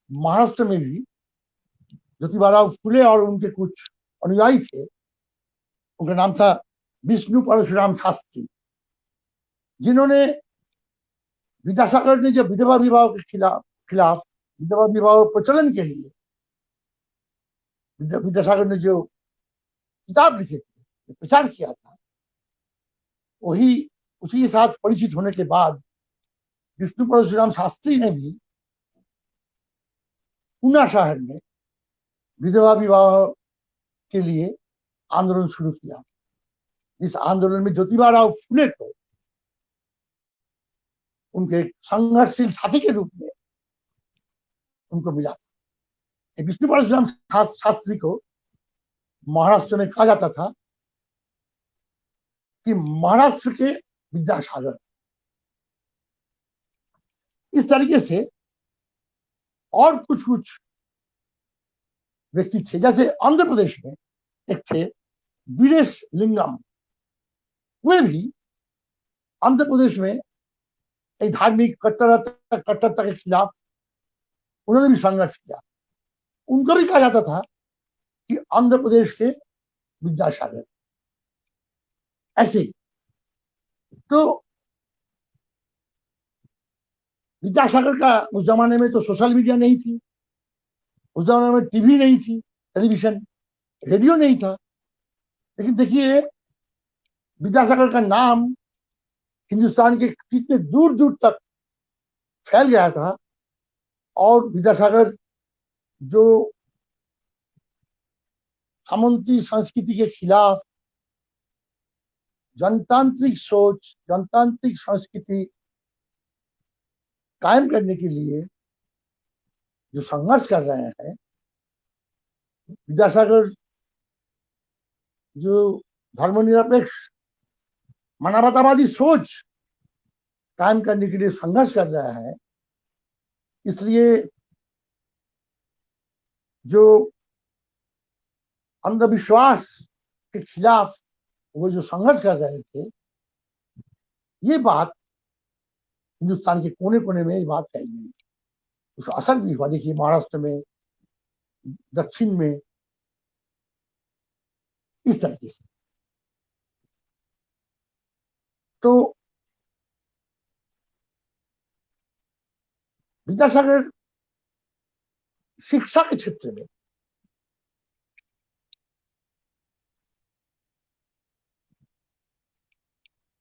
Speaker 2: महाराष्ट्र में भी ज्योतिबाराव फुले और उनके कुछ अनुयायी थे, उनका नाम था विष्णु परशुराम शास्त्री, जिन्होंने विद्यासागर ने जब विधवा विवाह के खिलाफ विधवा विवाह प्रचलन के लिए विद्यासागर ने जो किताब लिखे थे, प्रचार किया था, वही उसी के साथ परिचित होने के बाद विष्णु परशुराम शास्त्री ने भी पूना शहर में विधवा विवाह के लिए आंदोलन शुरू किया। इस आंदोलन में ज्योतिबाराव फुले को उनके संघर्षशील साथी के रूप में उनको मिला। विष्णु परशुराम शास्त्री को महाराष्ट्र में कहा जाता था कि महाराष्ट्र के विद्यासागर। इस तरीके से और कुछ कुछ व्यक्ति थे, जैसे आंध्र प्रदेश में एक थे वीरेश लिंगम। वे भी आंध्र प्रदेश में धार्मिक कट्टरता के खिलाफ उन्होंने भी संघर्ष किया। उनको भी कहा जाता था कि आंध्र प्रदेश के विद्यासागर। ऐसे ही तो विद्यासागर का उस जमाने में तो सोशल मीडिया नहीं थी, उस जमाने में टीवी नहीं थी, टेलीविजन, रेडियो नहीं था। लेकिन देखिए, विद्यासागर का नाम हिंदुस्तान के कितने दूर दूर तक फैल गया था। और विद्यासागर जो सामंती संस्कृति के खिलाफ जनतांत्रिक सोच, जनतांत्रिक संस्कृति कायम करने के लिए जो संघर्ष कर रहे हैं, विद्यासागर जो धर्मनिरपेक्ष मानवतावादी सोच कायम करने के लिए संघर्ष कर रहा है, इसलिए जो अंधविश्वास के खिलाफ वो जो संघर्ष कर रहे थे, ये बात हिंदुस्तान के कोने कोने में ये बात फैली। उसका असर भी हुआ। देखिए, महाराष्ट्र में, दक्षिण में, इस तरीके से। तो विद्यासागर शिक्षा के क्षेत्र में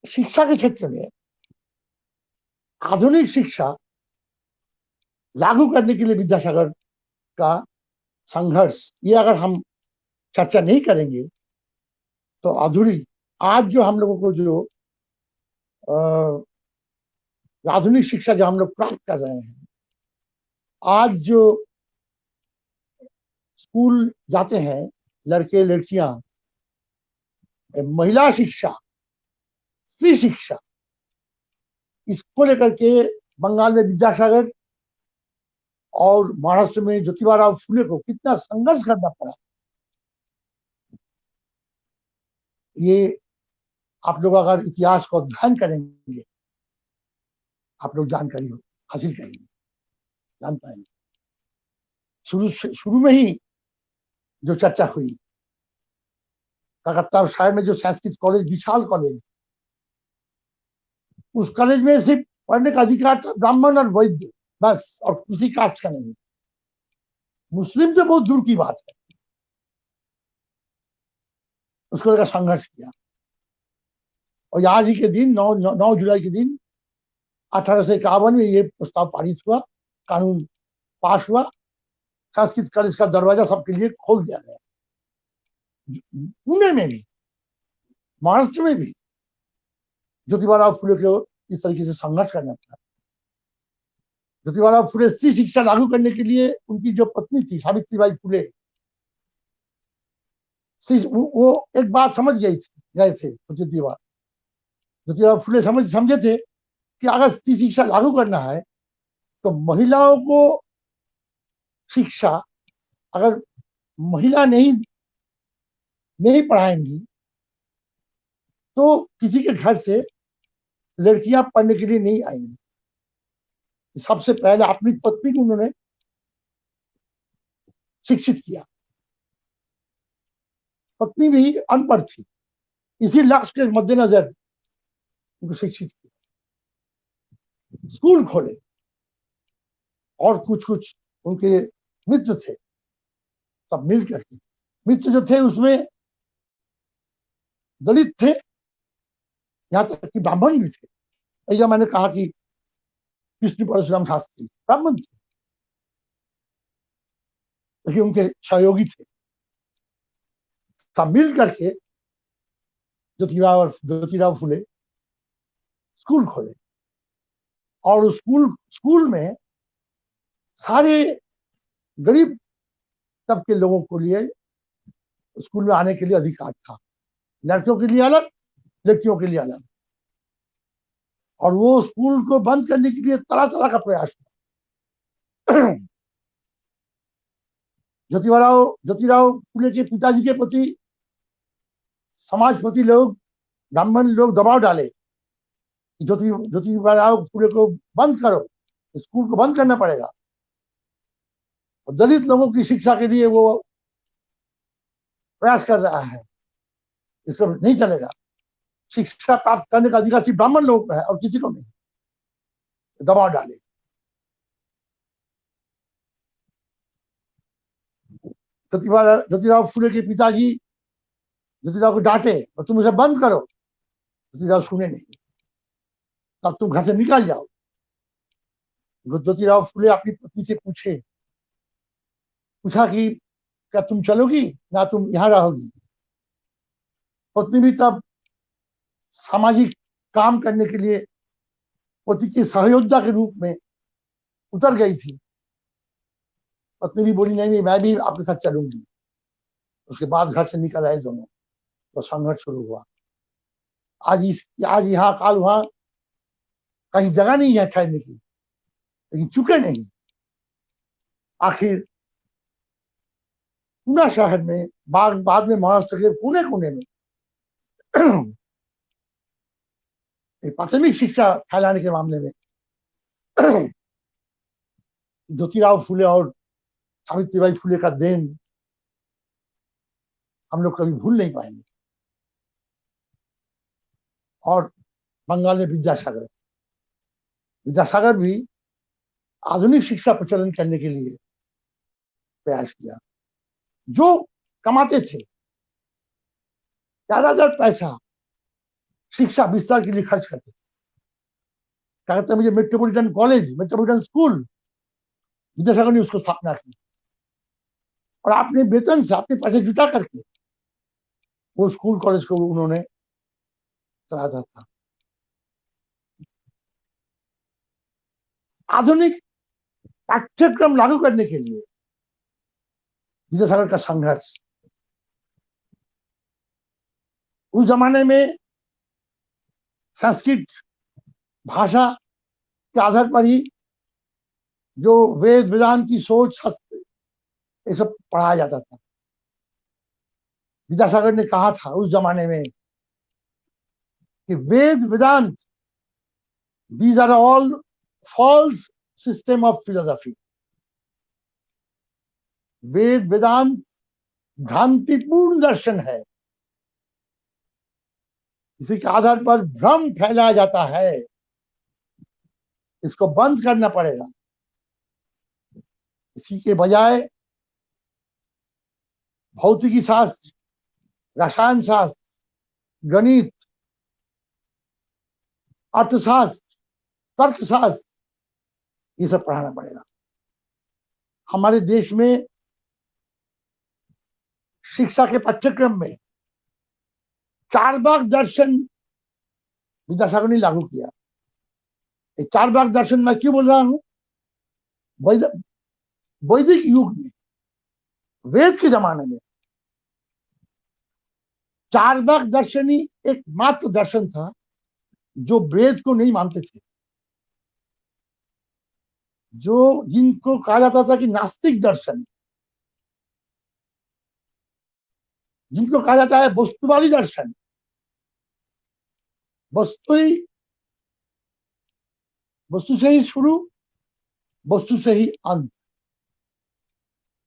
Speaker 2: शिक्षा के क्षेत्र में आधुनिक शिक्षा लागू करने के लिए विद्यासागर का संघर्ष, ये अगर हम चर्चा नहीं करेंगे तो अधूरी। आज जो हम लोगों को जो आधुनिक शिक्षा जो हम लोग प्राप्त कर रहे हैं, आज जो स्कूल जाते हैं लड़के लड़कियां, महिला शिक्षा, स्त्री शिक्षा, इसको लेकर के बंगाल में विद्यासागर और महाराष्ट्र में ज्योतिबा फुले को कितना संघर्ष करना पड़ा, ये आप लोग अगर इतिहास को अध्ययन करेंगे आप लोग जानकारी हासिल करेंगे, जान पाएंगे। शुरू में ही जो चर्चा हुई, कलकत्ता शहर में जो संस्कृत कॉलेज, विशाल कॉलेज, उस कॉलेज में सिर्फ पढ़ने का अधिकार था ब्राह्मण और वैद्य, बस, और किसी कास्ट का नहीं। मुस्लिम तो बहुत दूर की बात है। उसको लेकर संघर्ष किया और आज ही के दिन 9 जुलाई के दिन 1851 में ये प्रस्ताव पारित हुआ, कानून पास हुआ, संस्कृत कॉलेज का दरवाजा सबके लिए खोल दिया गया। पुणे में भी, महाराष्ट्र में भी ज्योतिबा फुले को इस तरीके से संघर्ष करना पड़ा। ज्योतिबा फुले स्त्री शिक्षा लागू करने के लिए उनकी जो पत्नी थी सावित्रीबाई फुले, वो एक बात समझ गए थे। ज्योतिबा फुले समझे थे कि अगर स्त्री शिक्षा लागू करना है तो महिलाओं को शिक्षा अगर महिला नहीं पढ़ाएंगी तो किसी के घर से लड़कियां पढ़ने के लिए नहीं आएंगी। सबसे पहले अपनी पत्नी को उन्होंने शिक्षित किया। पत्नी भी अनपढ़ थी, इसी लक्ष्य के मद्देनजर उनको शिक्षित किया। स्कूल खोले और कुछ उनके मित्र थे, सब मिल करके, मित्र जो थे उसमें दलित थे, यहां तक कि ब्राह्मण भी थे। ऐसा मैंने कहा कि कृष्ण परशुराम शास्त्री ब्राह्मण थे, लेकिन उनके सहयोगी थे। सब मिल करके ज्योतिराव फुले स्कूल खोले और उस स्कूल में सारे गरीब तबके लोगों को लिए स्कूल में आने के लिए अधिकार था, लड़कियों के लिए अलग, लड़कियों के लिए अलग। और वो स्कूल को बंद करने के लिए तरह तरह का प्रयास हुआ। ज्योतिराव फुले के पिताजी के प्रति समाजपति लोग, ब्राह्मण लोग दबाव डाले, ज्योतिराव फुले को बंद करो, स्कूल को बंद करना पड़ेगा। और दलित लोगों की शिक्षा के लिए वो प्रयास कर रहा है, इसको नहीं चलेगा। शिक्षा प्राप्त करने का अधिकार सिर्फ ब्राह्मण लोगों को है और किसी को नहीं। दबाव डाले। ज्योतिराव फुले के पिताजी ज्योतिराव को डांटे और तुम उसे बंद करो, ज्योतिराव सुने नहीं, तब तुम घर से निकल जाओ। ज्योतिराव फुले अपनी पत्नी से पूछा कि क्या तुम चलोगी ना तुम यहां रहोगी। पत्नी भी तब सामाजिक काम करने के लिए पति के सहयोद्धा के रूप में उतर गई थी। पत्नी भी बोली नहीं मैं भी आपके साथ चलूंगी। उसके बाद घर से निकल आए दोनों, तो संघर्ष शुरू हुआ। आज यहाँ काल वहां कहीं जगह नहीं है ठहरने की, लेकिन चुके नहीं। आखिर पूना शहर में, बाद में महाराष्ट्र के कोने कोने में प्राथमिक शिक्षा फैलाने के मामले में ज्योतिराव फुले और सावित्रीबाई फुले का देन हम लोग कभी भूल नहीं पाएंगे। और बंगाल में विद्यासागर भी आधुनिक शिक्षा प्रचलन करने के लिए प्रयास किया। जो कमाते थे ज्यादातर पैसा शिक्षा विस्तार के लिए खर्च करते थे। क्या कहते हैं, मुझे metropolitan college, metropolitan school, Vidyasagar ने उसको स्थापना की और अपने वेतन से, अपने पैसे जुटा करके वो स्कूल कॉलेज को उन्होंने चलाता था। आधुनिक पाठ्यक्रम लागू करने के लिए विद्यासागर का संघर्ष, उस जमाने में संस्कृत भाषा के आधार पर ही जो वेद वेदांत की सोच, शास्त्र, ये सब पढ़ाया जाता था। विद्यासागर ने कहा था उस जमाने में कि Veda Vedanta, these are all false system of philosophy. Veda Vedanta भ्रांतिपूर्ण दर्शन है, इसी के आधार पर भ्रम फैलाया जाता है, इसको बंद करना पड़ेगा। इसी के बजाय भौतिकी शास्त्र, रसायन शास्त्र, गणित, अर्थशास्त्र, तर्कशास्त्र, ये सब पढ़ाना पड़ेगा। हमारे देश में शिक्षा के पाठ्यक्रम में चारवाक दर्शन विद्यासागर ने लागू किया। चारवाक दर्शन मैं क्यों बोल रहा हूं? वैदिक युग में, वेद के जमाने में चारवाक दर्शन ही एकमात्र दर्शन था जो वेद को नहीं मानते थे, जो जिनको कहा जाता था कि नास्तिक दर्शन, जिनको कहा जाता है वस्तुवादी दर्शन। वस्तु से ही शुरू, वस्तु से ही अंत,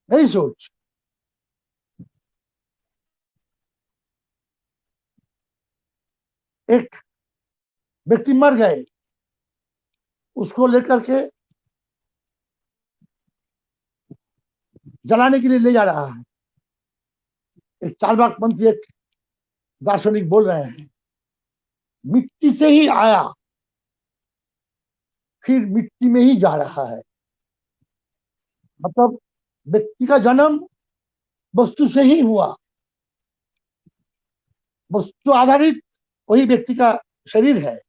Speaker 2: नहीं सोच। एक व्यक्ति मर गए, उसको लेकर के जलाने के लिए ले जा रहा है। एक चारवाकपंथी, एक दार्शनिक बोल रहे हैं मिट्टी से ही आया, फिर मिट्टी में ही जा रहा है। मतलब व्यक्ति का जन्म वस्तु से ही हुआ, वस्तु आधारित वही व्यक्ति का शरीर है,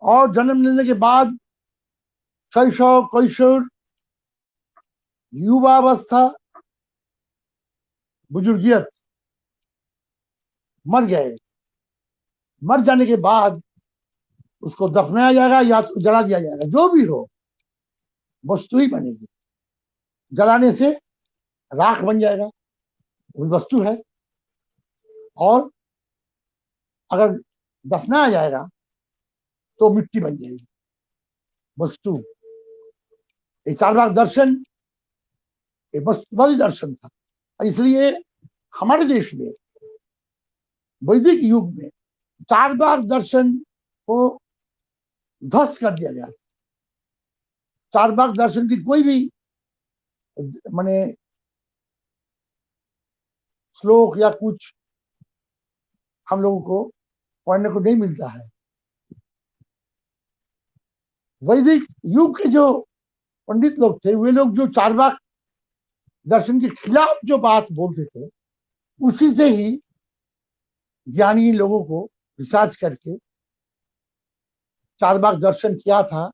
Speaker 2: और जन्म लेने के बाद शैशव, कैशोर, युवावस्था, बुजुर्गियत, मर गए। मर जाने के बाद उसको दफनाया जाएगा या तो जला दिया जाएगा, जो भी हो वस्तु ही बनेगी। जलाने से राख बन जाएगा, वो वस्तु है, और अगर दफनाया जाएगा तो मिट्टी बन जाएगी, वस्तु। ये चारवाक दर्शन ये वस्तुवादी दर्शन था। इसलिए हमारे देश में वैदिक युग में चारवाक दर्शन को ध्वस्त कर दिया गया। चारवाक दर्शन की कोई भी माने श्लोक या कुछ हम लोगों को पढ़ने को नहीं मिलता है। वैदिक युग के जो पंडित लोग थे, वे लोग जो चारवाक दर्शन के खिलाफ जो बात बोलते थे, उसी से ही ज्ञानी लोगों को रिसर्च करके चारवाक दर्शन क्या था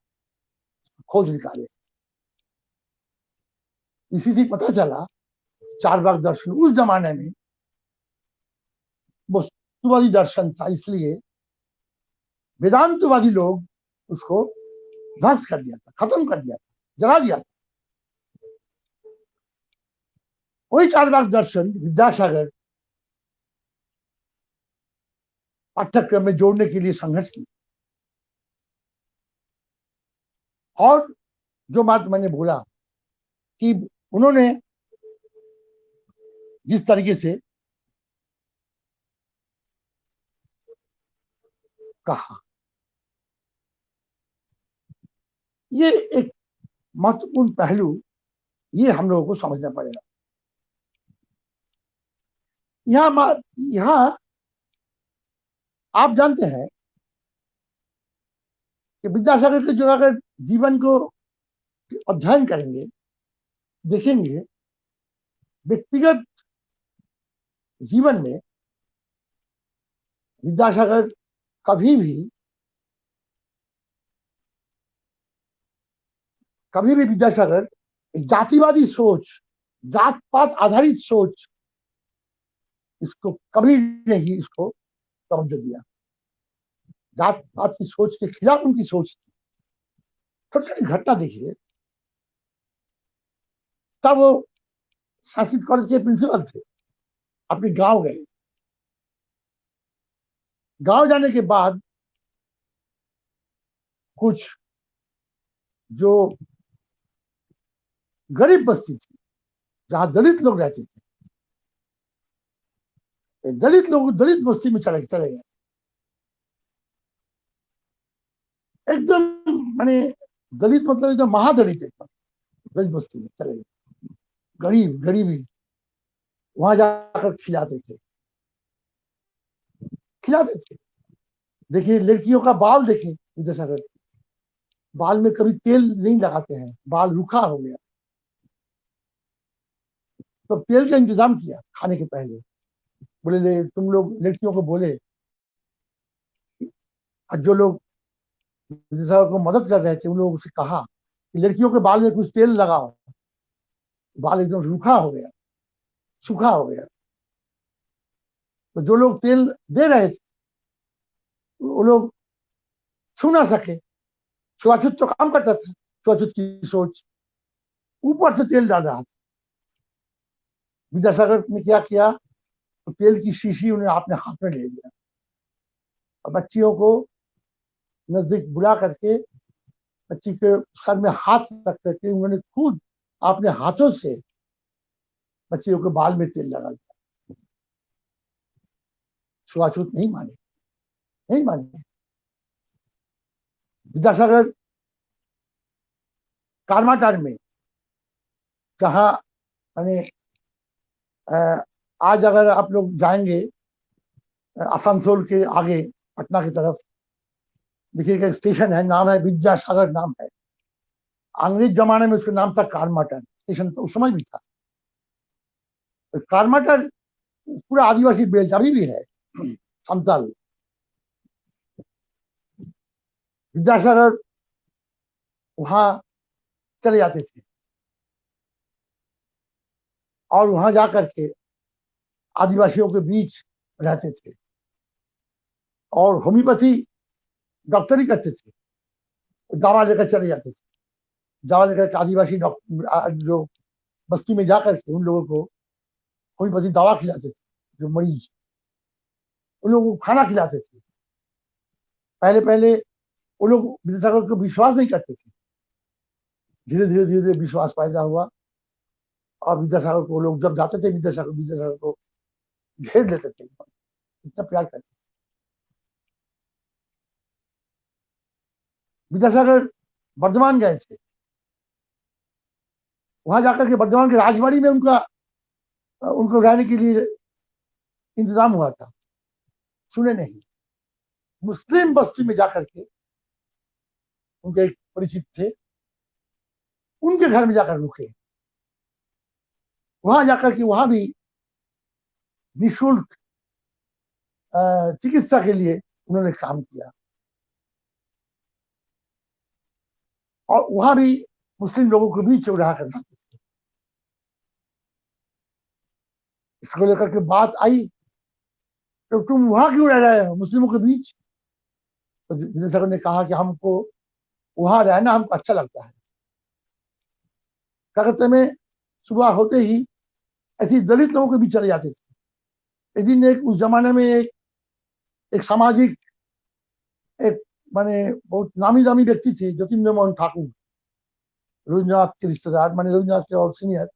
Speaker 2: खोज निकाले। इसी से पता चला चारवाक दर्शन उस जमाने में वस्तुवादी दर्शन था, इसलिए वेदांतवादी लोग उसको ध्वस्त कर दिया था, खत्म कर दिया था, जला दिया था। वही चारवाक दर्शन विद्यासागर पाठ्यक्रम में जोड़ने के लिए संघर्ष किया। और जो बात मैंने बोला कि उन्होंने जिस तरीके से कहा, ये एक महत्वपूर्ण पहलू, ये हम लोगों को समझना पड़ेगा। यहाँ आप जानते हैं कि विद्यासागर के जो अगर जीवन को अध्ययन करेंगे, देखेंगे, व्यक्तिगत जीवन में विद्यासागर कभी भी विद्यासागर जातिवादी सोच, जात पात आधारित सोच, इसको कभी नहीं इसको तवज्जो दिया। जात पात की सोच के खिलाफ उनकी सोच थी। छोटी छोटी घटना देखिए, तब वो संस्कृत कॉलेज के प्रिंसिपल थे, अपने गांव गए। गांव जाने के बाद कुछ जो गरीब बस्ती थी, जहां दलित लोग रहते थे, दलित लोग दलित बस्ती में चले गए। एकदम माने दलित मतलब एकदम महादलित, एकदम दलित बस्ती में चले गए। गरीबी वहां जाकर खिलाते थे। देखिए, लड़कियों का बाल देखे विद्यासागर, बाल में कभी तेल नहीं लगाते हैं, बाल रूखा हो गया। तो तेल का इंतजाम किया खाने के पहले। बोले तुम लोग लड़कियों को बोले, जो लोग विद्यासागर को मदद कर रहे थे उन लोगों से कहा कि लड़कियों के बाल में कुछ तेल लगाओ। बाल एकदम रूखा हो गया, सूखा हो गया। तो जो लोग तेल दे रहे थे वो लोग छू ना सके। छुआछूत तो काम करता था, छुआछूत की सोच, ऊपर से तेल डाल रहा था। विद्यासागर ने क्या किया, तो तेल की शीशी उन्हें अपने हाथ में ले लिया और बच्चियों को नजदीक बुला करके बच्ची के सर में हाथ रख करके उन्होंने खुद अपने हाथों से बच्चियों के बाल में तेल लगा दिया। छुआछूत नहीं माने। विद्यासागर कालमाटार में, जहाँ माने आज अगर आप लोग जाएंगे आसनसोल के आगे पटना की तरफ, देखिएगा स्टेशन है, नाम है विद्यासागर नाम है। अंग्रेज जमाने में उसका नाम था कालमाटार स्टेशन, तो उस समय भी था। तो कालमाटार पूरा आदिवासी बेल्ट अभी भी है, समतल। विद्यासागर वहां चले जाते थे और वहां जाकर के आदिवासियों के बीच रहते थे और होम्योपैथी डॉक्टरी करते थे। दवा लेकर चले जाते थे, दवा लेकर के आदिवासी डॉक्टर जो बस्ती में जाकर के उन लोगों को होम्योपैथी दवा खिलाते थे। जो मरीज, उन लोगों को खाना खिलाते थे। पहले पहले वो लोग विद्यासागर को विश्वास नहीं करते थे। धीरे धीरे विश्वास पैदा हुआ और विद्यासागर को लोग जब जाते थे, विद्यासागर को घेर लेते थे, इतना प्यार करते थे। विद्यासागर बर्धमान गए थे, वहां जाकर के बर्धमान के राजबाड़ी में उनको रहने के लिए इंतजाम हुआ था। सुने नहीं, मुस्लिम बस्ती में जाकर के उनके एक परिचित थे, उनके घर में जाकर रुके। वहां जाकर के वहां भी निःशुल्क चिकित्सा के लिए उन्होंने काम किया और वहां भी मुस्लिम लोगों को बीच रहा करते थे। इसको लेकर के बात आई, तो तुम वहां क्यों रह रहे हो मुस्लिमों के बीच? तो विद्यासागर ने कहा कि हमको वहां रहना हमको अच्छा लगता है। कलकत्ते में सुबह होते ही ऐसी दलित लोगों के बीच चले जाते थे। एक दिन उस जमाने में एक सामाजिक, एक माने बहुत नामी दामी व्यक्ति थे, जतीन्द्र मोहन ठाकुर, रविन्द्रनाथ के रिश्तेदार, माने रविन्द्रनाथ के और सीनियर।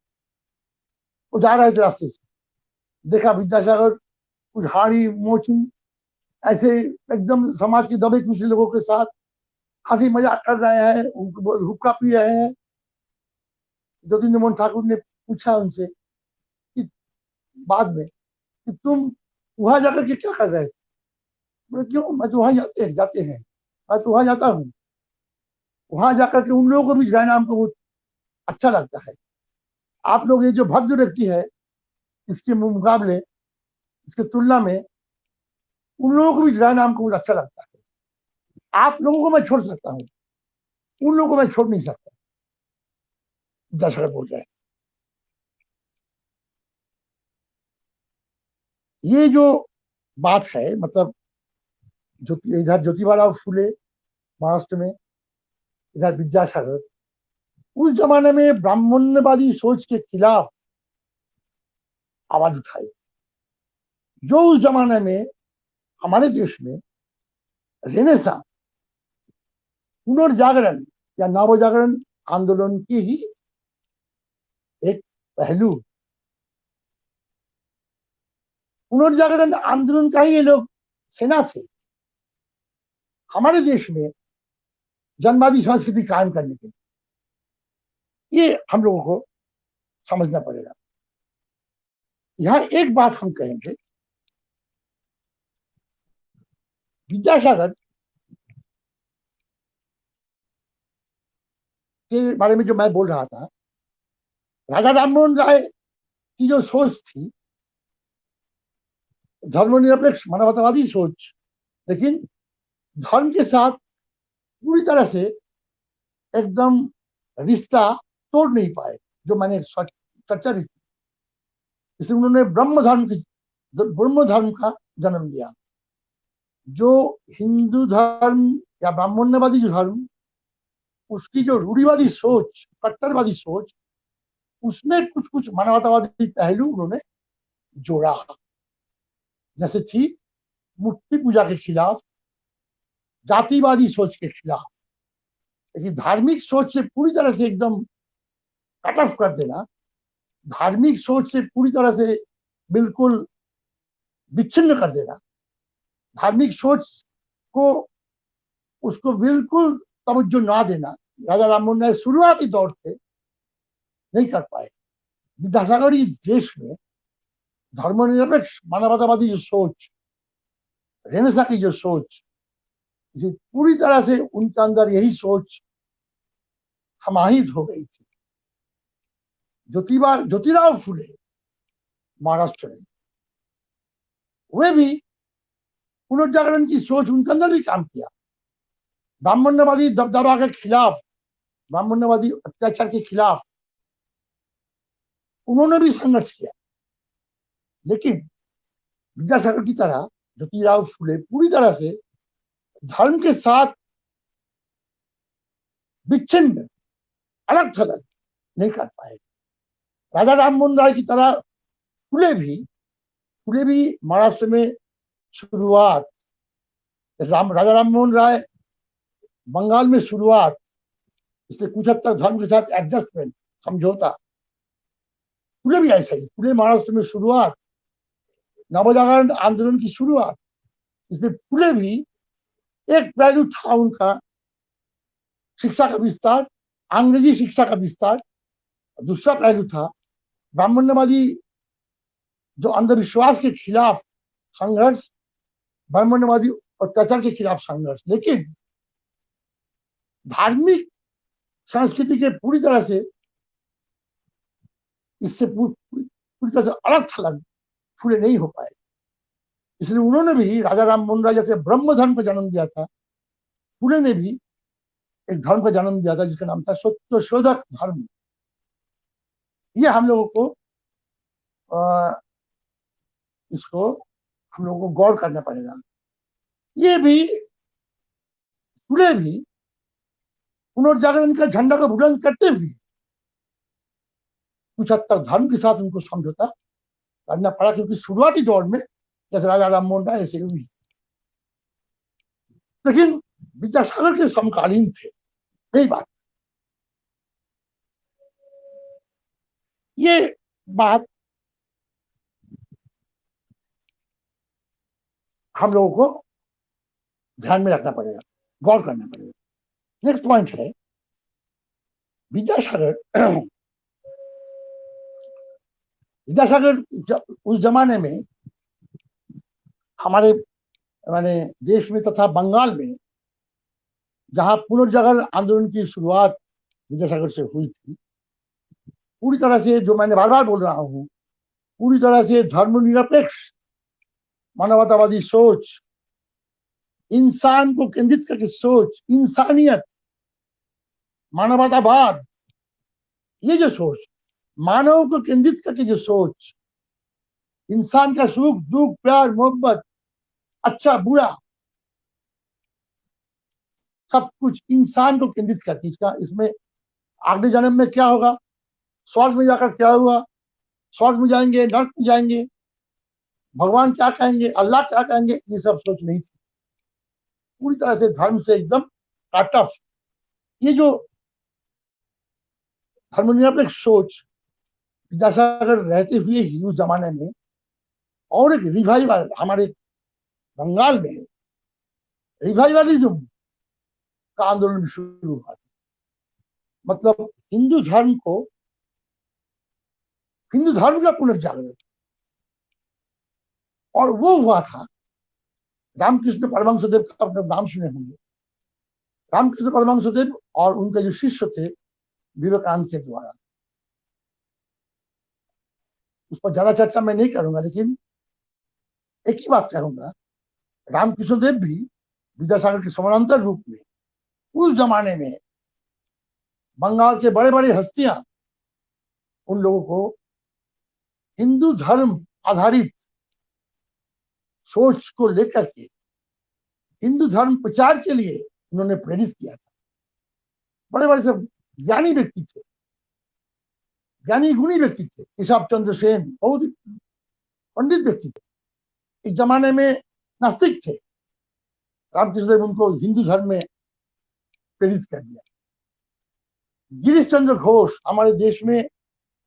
Speaker 2: वो जा रहे थे रास्ते से, देखा विद्यासागर कुछ हाड़ी मोची ऐसे एकदम समाज के दबे कुछ लोगों के साथ हंसी मजाक कर रहे हैं, उनको हुक्का पी रहे हैं। जतीन्द्र मोहन ठाकुर ने पूछा उनसे कि बाद में कि तुम वहां जाकर के क्या कर रहे थे? बोले क्यों, मैं तो वहां जाते जाते हैं, मैं तो वहां जाता हूँ, वहां जाकर के उन लोगों को भी जाना हमको बहुत अच्छा लगता है। आप लोग ये जो भद्र व्यक्ति है, इसके मुकाबले, इसके तुलना में उन लोगों को भी जाना हमको बहुत अच्छा लगता है। आप लोगों को मैं छोड़ सकता हूँ, उन लोगों को मैं छोड़ नहीं सकता। विद्यासागर बोल रहे हैं। ये जो बात है, मतलब इधर ज्योतिबा फुले महाराष्ट्र में, इधर विद्यासागर, उस जमाने में ब्राह्मण्यवादी सोच के खिलाफ आवाज उठाई, जो उस जमाने में हमारे देश में रेनेसा, पुनर्जागरण या नवजागरण आंदोलन की ही एक पहलू। पुनर्जागरण आंदोलन का ही ये लोग सेना थे हमारे देश में जनवादी संस्कृति कायम करने के लिए। ये हम लोगों को समझना पड़ेगा। यहां एक बात हम कहेंगे, विद्यासागर के बारे में जो मैं बोल रहा था, राजा राममोहन राय की जो सोच थी, धर्मनिरपेक्ष मानवतावादी सोच, लेकिन धर्म के साथ पूरी तरह से एकदम रिश्ता तोड़ नहीं पाए, जो मैंने चर्चा भी की। इसलिए उन्होंने ब्रह्म धर्म का जन्म दिया। जो हिंदू धर्म या ब्राह्मण्यवादी जो धर्म, उसकी जो रूढ़िवादी सोच, कट्टरवादी सोच, उसमें कुछ कुछ मानवतावादी पहलू उन्होंने जोड़ा। जैसे थी मूर्ति पूजा के खिलाफ, जातिवादी सोच के खिलाफ। लेकिन धार्मिक सोच से पूरी तरह से एकदम कट ऑफ कर देना, धार्मिक सोच से पूरी तरह से बिल्कुल विच्छिन्न कर देना, धार्मिक सोच को उसको बिल्कुल तवज्जो ना देना, राजा राममोहन राय शुरुआती दौर से नहीं कर पाए। विद्यासागर इस देश में धर्मनिरपेक्ष मानवतावादी जो सोच, रेनेसा की जो सोच, इसे पूरी तरह से उनके अंदर यही सोच समाहित हो गई थी। ज्योतिराव फुले महाराष्ट्र में, वे भी पुनर्जागरण की सोच उनके अंदर भी काम किया। ब्राह्मण्यवादी दबदबा के खिलाफ, ब्राह्मण्यवादी अत्याचार के खिलाफ उन्होंने भी संघर्ष किया। लेकिन विद्यासागर की तरह ज्योतिराव फुले पूरी तरह से धर्म के साथ विच्छिन्न, अलग थलग नहीं कर पाए। राजा राममोहन राय की तरह फुले भी महाराष्ट्र में शुरुआत, राजा राममोहन राय बंगाल में शुरुआत, इससे कुछ हद तक धर्म के साथ एडजस्टमेंट, समझौता। फुले भी ऐसा ही, फुले महाराष्ट्र में शुरुआत, नवजागरण आंदोलन की शुरुआत, इसलिए फुले भी एक पहलू था उनका शिक्षा का विस्तार, अंग्रेजी शिक्षा का विस्तार। दूसरा पहलू था ब्राह्मण्यवादी जो अंधविश्वास के खिलाफ संघर्ष, ब्राह्मण्यवादी अत्याचार के खिलाफ संघर्ष। लेकिन धार्मिक संस्कृति के पूरी तरह से, इससे पूरी तरह से अलग थलग फुले नहीं हो पाए। इसलिए उन्होंने भी, राजा राममोहन राय जैसे ब्रह्म धर्म का जन्म दिया था, फुले ने भी एक धर्म का जन्म दिया था जिसका नाम था सत्यशोधक धर्म। ये हम लोगों को इसको हम लोगों को गौर करना पड़ेगा। ये भी, फुले भी पुनर्जागरण का झंडा को बुलंद करते हुए कुछ हद तक धर्म के साथ उनको समझौता करना पड़ा, क्योंकि शुरुआती दौर में जैसे राजा राममोहन राय ऐसे हुई, लेकिन विद्यासागर के समकालीन थे। यही बात, ये बात हम लोगों को ध्यान में रखना पड़ेगा, गौर करना पड़ेगा। नेक्स्ट पॉइंट है, विद्यासागर उस जमाने में हमारे मैंने देश में तथा बंगाल में जहां पुनर्जागरण आंदोलन की शुरुआत विद्यासागर से हुई थी, पूरी तरह से, जो मैंने बार बार बोल रहा हूं, पूरी तरह से धर्मनिरपेक्ष मानवतावादी सोच, इंसान को केंद्रित करके सोच, इंसानियत, मानवतावाद, ये जो सोच, मानव को केंद्रित करके जो सोच, इंसान का सुख दुख प्यार मोहब्बत, अच्छा बुरा, सब कुछ इंसान को केंद्रित करके, इसका इसमें अगले जन्म में क्या होगा, स्वर्ग में जाकर क्या हुआ, स्वर्ग में जाएंगे, नर्क में जाएंगे, भगवान क्या कहेंगे, अल्लाह क्या कहेंगे, ये सब सोच नहीं थी। पूरी तरह से धर्म से एकदम कट ऑफ। ये जो धर्मनिरपेक्ष सोच विद्यासागर रहते हुए ही उस जमाने में, और एक रिवाइवल हमारे बंगाल में रिवाइवलिज्म का आंदोलन शुरू हुआ। मतलब हिंदू धर्म को, हिंदू धर्म का पुनर्जागरण, और वो हुआ था रामकृष्ण परमहंसदेव का, अपने नाम सुने होंगे, रामकृष्ण परमहंसदेव और उनके जो शिष्य थे विवेकानंद के द्वारा। उस पर ज्यादा चर्चा मैं नहीं करूंगा, लेकिन एक ही बात करूंगा, रामकृष्ण देव भी विद्यासागर के समानांतर रूप में उस जमाने में बंगाल के बड़े बड़े हस्तियां उन लोगों को हिंदू धर्म आधारित सोच को लेकर के हिंदू धर्म प्रचार के लिए उन्होंने प्रेरित किया था। बड़े बड़े सब ज्ञानी व्यक्ति थे, ज्ञानी गुणी व्यक्ति थे। केशव चंद्र सेन बहुत ही पंडित व्यक्ति थे, एक जमाने में नास्तिक थे। रामकृष्ण देव उनको हिंदू धर्म में प्रेरित कर दिया। गिरीश चंद्र घोष हमारे देश में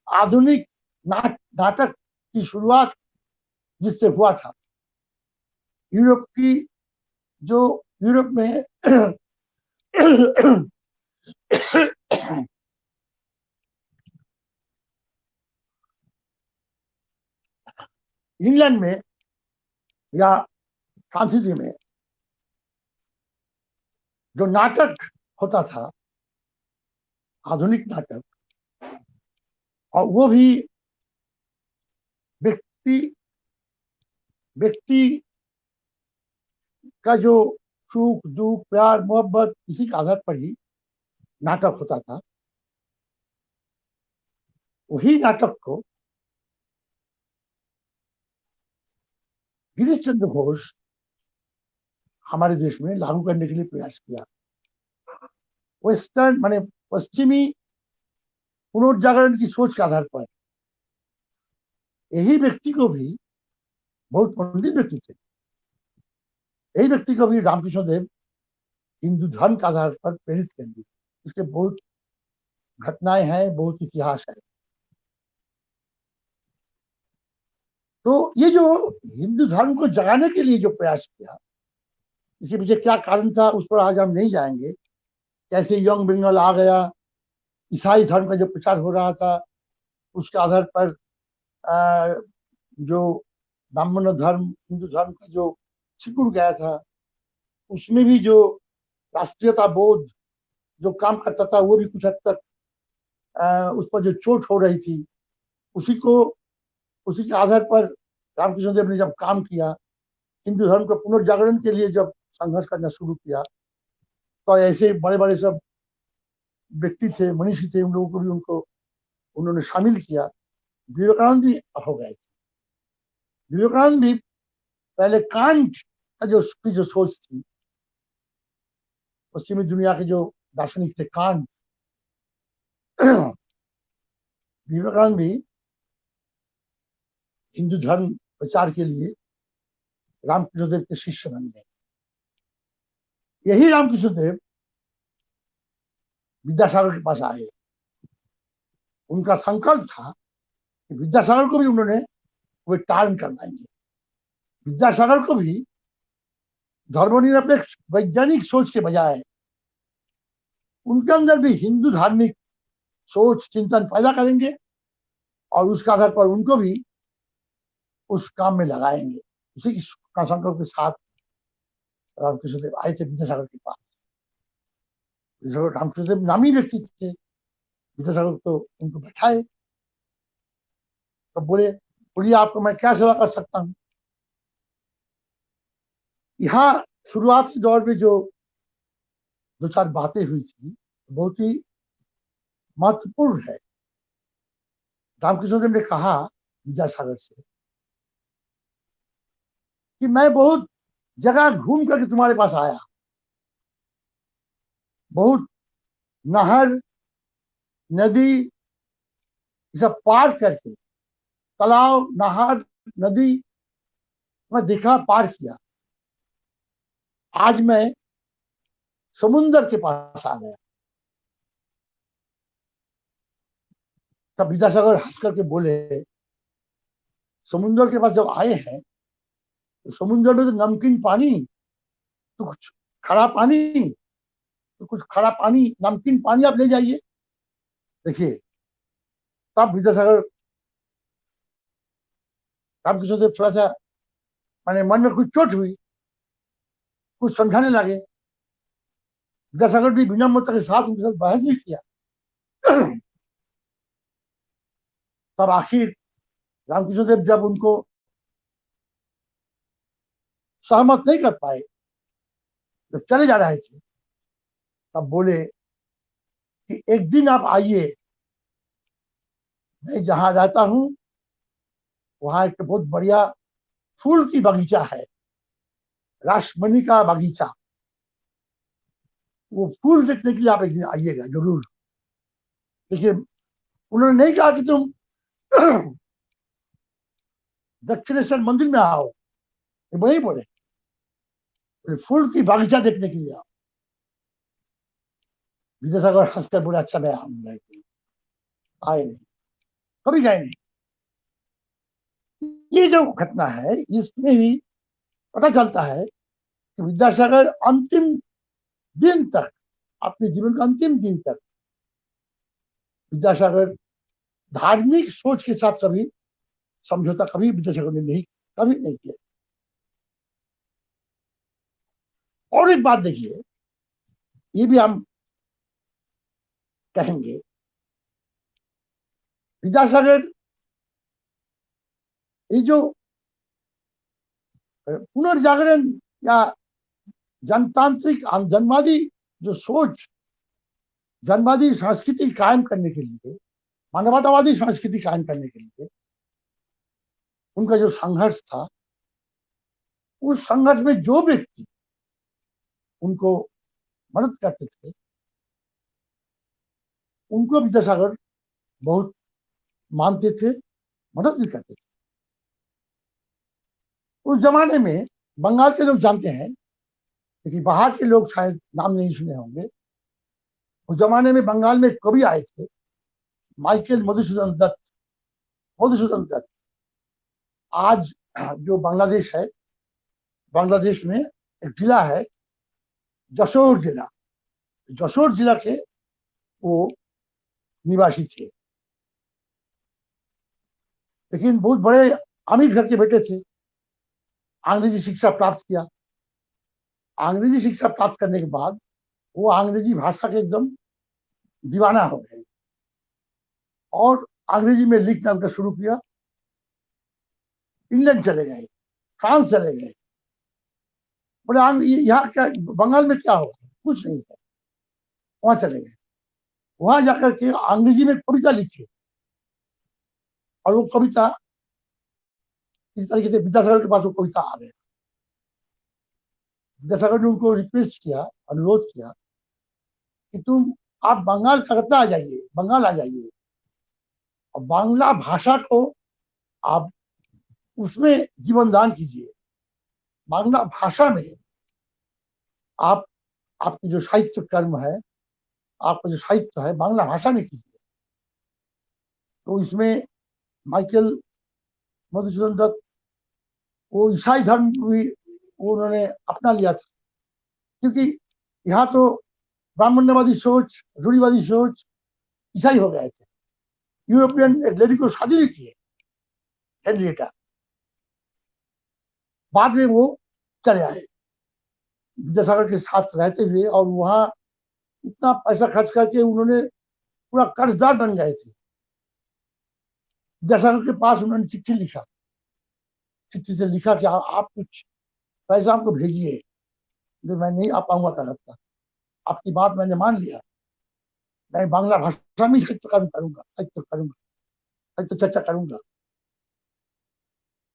Speaker 2: आधुनिक नाटक की शुरुआत जिससे हुआ था, यूरोप की, जो यूरोप में इंग्लैंड में या फ्रांसीसी में जो नाटक होता था, आधुनिक नाटक, और वो भी व्यक्ति व्यक्ति का जो सुख दुख प्यार मोहब्बत, इसी के आधार पर ही नाटक होता था। वही नाटक को गिरीश चंद्र घोष हमारे देश में लागू करने के लिए प्रयास किया। वेस्टर्न माने पश्चिमी पुनर्जागरण की सोच के आधार पर यही व्यक्ति को भी, बहुत पंडित व्यक्ति थे, यही व्यक्ति को भी रामकृष्ण देव हिंदू धर्म के आधार पर प्रेरित कर दिए। इसके बहुत घटनाएं हैं, बहुत इतिहास है। तो ये जो हिंदू धर्म को जगाने के लिए जो प्रयास किया, इसके पीछे क्या कारण था उस पर आज हम नहीं जाएंगे। कैसे यंग बंगाल आ गया, ईसाई धर्म का जो प्रचार हो रहा था उसके आधार पर जो ब्राह्मण धर्म, हिंदू धर्म का जो सिकुड़ गया था, उसमें भी जो राष्ट्रीयता बोध जो काम करता था, वो भी कुछ हद तक उस पर जो चोट हो रही थी, उसी के आधार पर रामकृष्ण देव ने जब काम किया, हिंदू धर्म के पुनर्जागरण के लिए जब संघर्ष करना शुरू किया, तो ऐसे बड़े बड़े सब व्यक्ति थे, मनीषी थे, उन लोगों को भी उन्होंने शामिल किया। विवेकानंद भी हो गए थे। विवेकानंद भी पहले कांट का जो सोच थी, पश्चिमी दुनिया के जो दार्शनिक थे कांट, विवेकानंद भी हिंदू धर्म प्रचार के लिए रामकृष्ण देव के शिष्य बन गए। यही रामकृष्ण देव विद्यासागर के पास आए। उनका संकल्प था कि विद्यासागर को भी उन्होंने वे टार्न करवाएंगे। विद्यासागर को भी धर्मनिरपेक्ष वैज्ञानिक सोच के बजाय उनके अंदर भी हिंदू धार्मिक सोच चिंतन पैदा करेंगे और उसके आधार पर उनको भी उस काम में लगाएंगे। उसी का संकल्प के साथ रामकृष्ण देव आए थे विद्यासागर के पास। रामकृष्ण देव नामी व्यक्ति थे, विद्यासागर तो उनको बैठाए, तो बोलिए आपको मैं क्या सेवा कर सकता हूँ। यहाँ शुरुआती दौर में जो दो चार बातें हुई थी बहुत ही महत्वपूर्ण है। रामकृष्ण देव ने कहा विद्यासागर से कि मैं बहुत जगह घूम करके तुम्हारे पास आया, बहुत नहर नदी ये सब पार करके, तालाब नहर नदी मैं देखा, पार किया। आज मैं समुंदर के पास आ गया। तब विद्यासागर हंस करके बोले, समुंदर के पास जब आए हैं तो समुंदर में तो नमकीन पानी, तो कुछ खरा पानी, तो कुछ खरा पानी नमकीन पानी आप ले जाइए। देखिए, तब विद्यासागर रामकृष्ण देव थोड़ा सा मैंने मन में कुछ चोट हुई, कुछ समझाने लगे। विद्यासागर भी विनम्रता के साथ उनके साथ बहस भी किया। तब आखिर रामकृष्ण देव जब उनको सहमत नहीं कर पाए, जब चले जा रहे थे, तब बोले कि एक दिन आप आइए, मैं जहां रहता हूं वहां एक बहुत बढ़िया फूल की बगीचा है, रासमणी का बगीचा, वो फूल देखने के लिए आप एक दिन आइएगा जरूर। देखिए, उन्होंने नहीं कहा कि तुम दक्षिणेश्वर मंदिर में आओ, वही बोले फूल की बगीचा देखने के लिए आओ। विद्यासागर हंसकर बोले अच्छा मैं आऊंगा। आए नहीं, कभी गए नहीं। ये जो घटना है इसमें भी पता चलता है कि विद्यासागर अंतिम दिन तक, अपने जीवन के अंतिम दिन तक विद्यासागर धार्मिक सोच के साथ कभी समझौता कभी विद्यासागर ने नहीं, कभी नहीं किया। और एक बात देखिए, ये भी हम कहेंगे, विद्यासागर ये जो पुनर्जागरण या जनतांत्रिक जनवादी जो सोच, जनवादी संस्कृति कायम करने के लिए, मानवतावादी संस्कृति कायम करने के लिए उनका जो संघर्ष था, उस संघर्ष में जो व्यक्ति उनको मदद करते थे उनको विद्यासागर बहुत मानते थे, मदद भी करते थे। उस जमाने में बंगाल के लोग जानते हैं, लेकिन बाहर के लोग शायद नाम नहीं सुने होंगे। उस जमाने में बंगाल में कवि आए थे, माइकल मधुसूदन दत्त। मधुसूदन दत्त आज जो बांग्लादेश है, बांग्लादेश में एक जिला है जशोर जिला, जशोर जिला के वो निवासी थे, लेकिन बहुत बड़े अमीर घर के बेटे थे। अंग्रेजी शिक्षा प्राप्त किया। अंग्रेजी शिक्षा प्राप्त करने के बाद वो अंग्रेजी भाषा के एकदम दीवाना हो गए और अंग्रेजी में लिखना उनका शुरू किया। इंग्लैंड चले गए, फ्रांस चले गए, बोले यहाँ क्या, बंगाल में क्या होगा, कुछ नहीं है। वहां चले गए, वहां जाकर के अंग्रेजी में कविता लिखी और वो कविता इस तरीके से विद्यासागर के पास वो कविता आ गया। विद्यासागर ने उनको रिक्वेस्ट किया, अनुरोध किया कि तुम आप बंगाल कलकत्ता आ जाइए, बंगाल आ जाइए और बांग्ला भाषा को आप उसमें जीवन दान कीजिए। बांग्ला भाषा में आप आपकी जो साहित्य कर्म है, आपका जो साहित्य है बांग्ला भाषा में कीजिए। तो इसमें माइकल मधुसूदन दत्त वो ईसाई धर्म भी उन्होंने अपना लिया था, क्योंकि यहाँ तो ब्राह्मण्यवादी सोच, रूढ़िवादी सोच, ईसाई हो गए थे। यूरोपियन एक लेडी को शादी भी की है, हेनरिएटा। बाद में वो चले आए। विद्यासागर के साथ रहते हुए, और वहां इतना पैसा खर्च करके उन्होंने पूरा कर्जदार बन गए थे। विद्यासागर के पास उन्होंने चिट्ठी लिखा, चिट्ठी से लिखा कि आप कुछ पैसा हमको भेजिए, जो मैं नहीं आ पाऊंगा कलकत्ता। आपकी बात मैंने मान लिया, मैं बांग्ला भाषा में साहित्य चर्चा करूंगा।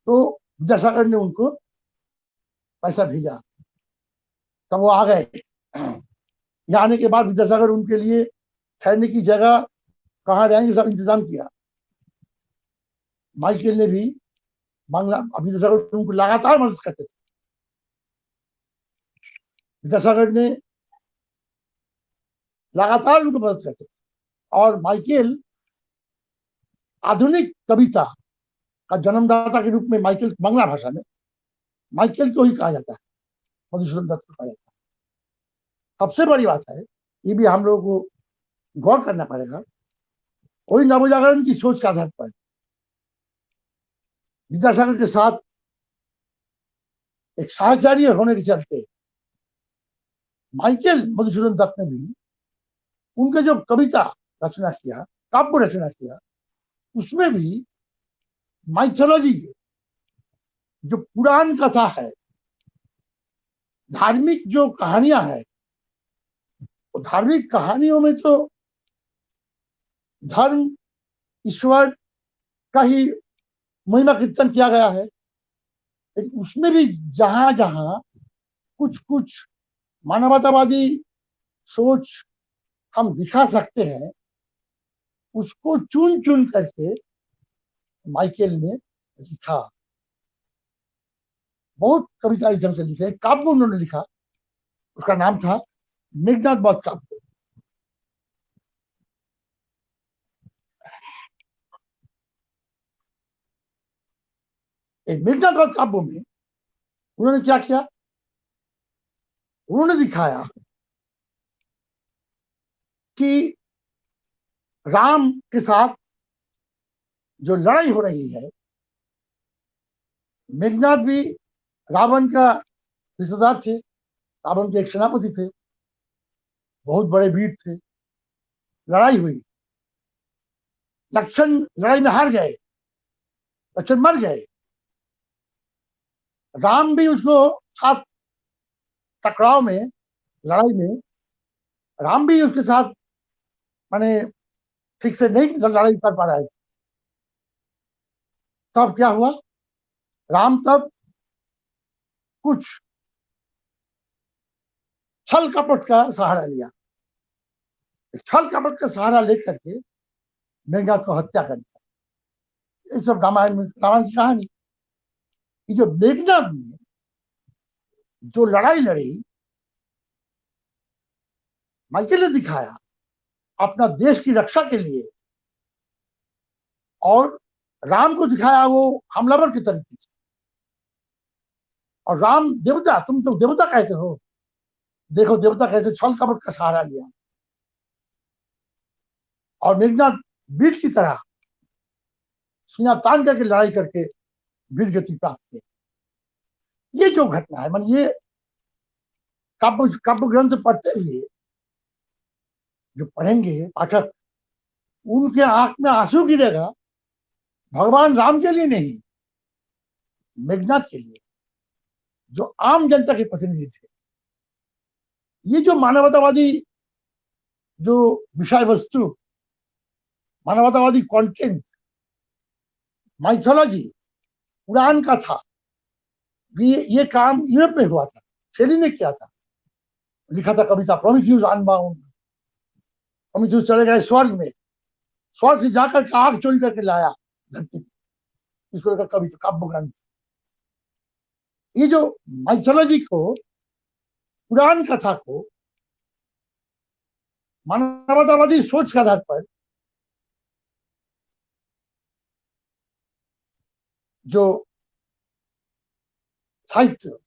Speaker 2: तो विद्यासागर ने उनको पैसा भेजा, तब वो आ गए। यहाँ आने के बाद विद्यासागर उनके लिए ठहरने की जगह, कहाँ रहेंगे, सब इंतजाम किया। माइकेल ने भी बांग्ला, विद्यासागर उनको लगातार मदद करते थे। विद्यासागर ने लगातार उनको मदद करते थे, और माइकेल आधुनिक कविता का जन्मदाता के रूप में, माइकेल बांग्ला भाषा में माइकेल को ही कहा जाता है, मधुसूदन दत्त को कहा जाता है। सबसे बड़ी बात है, ये भी हम लोगों को गौर करना पड़ेगा, कोई नवजागरण की सोच के आधार पर विद्यासागर के साथ एक साहचर्य होने के चलते माइकेल मधुसूदन दत्त ने भी उनके जो कविता रचना किया, काव्य रचना किया, उसमें भी माइथोलॉजी, जो पुराण कथा है, धार्मिक जो कहानियां हैं, वो धार्मिक कहानियों में तो धर्म, ईश्वर का ही महिमा कीर्तन किया गया है, लेकिन उसमें भी जहां जहां कुछ कुछ मानवतावादी सोच हम दिखा सकते हैं, उसको चुन चुन करके माइकेल ने लिखा। बहुत कविता इस ढंग से लिखे। काव्य उन्होंने लिखा, उसका नाम था मेघनाद वध काव्य। मेघनाद वध काव्य में उन्होंने क्या किया, उन्होंने दिखाया कि राम के साथ जो लड़ाई हो रही है, मेघनाद भी रावण का रिश्तेदार थे, रावण के एक सेनापति थे, बहुत बड़े वीर थे। लड़ाई हुई, लक्षण लड़ाई में हार गए, लक्षण मर गए। राम भी उसको साथ टकराव में, लड़ाई में राम भी उसके साथ माने ठीक से नहीं लड़ाई कर पा रहे थे। तब क्या हुआ, राम तब कुछ छल कपट का सहारा लिया, छल कपट का सहारा लेकर के मेघनाद को हत्या कर दिया। ये सब रामायण की कहानी। ये जो मेघनाद ने जो लड़ाई लड़ी, माइकेल ने दिखाया अपना देश की रक्षा के लिए, और राम को दिखाया वो हमलावर के तरीके से। और राम देवता, तुम तो देवता कहते हो, देखो देवता कैसे छल कपट का सहारा लिया, और मेघनाद वीर की तरह सीना तान करके लड़ाई करके वीर गति प्राप्त की। ये जो घटना है, मान ये काव्य ग्रंथ पढ़ते हुए जो पढ़ेंगे पाठक, उनके आंख में आंसू गिरेगा, भगवान राम के लिए नहीं, मेघनाद के लिए, जो आम जनता के प्रतिनिधि थे। ये जो मानवतावादी जो विषय वस्तु, मानवतावादी कंटेंट, माइथोलॉजी, पुराण का था, ये काम यूरोप में हुआ था, शेली ने किया था। लिखा था कविता प्रोमिथियस अनबाउंड, प्रोमिथियस चले गए स्वर्ग में, स्वर्ग से जाकर के आग चोरी करके लाया धरती पे, इसको लेकर कविता काव्य ग्रंथ। ये जो माइथोलॉजी को, पुराण कथा को मानवतावादी सोच के आधार पर जो साहित्य,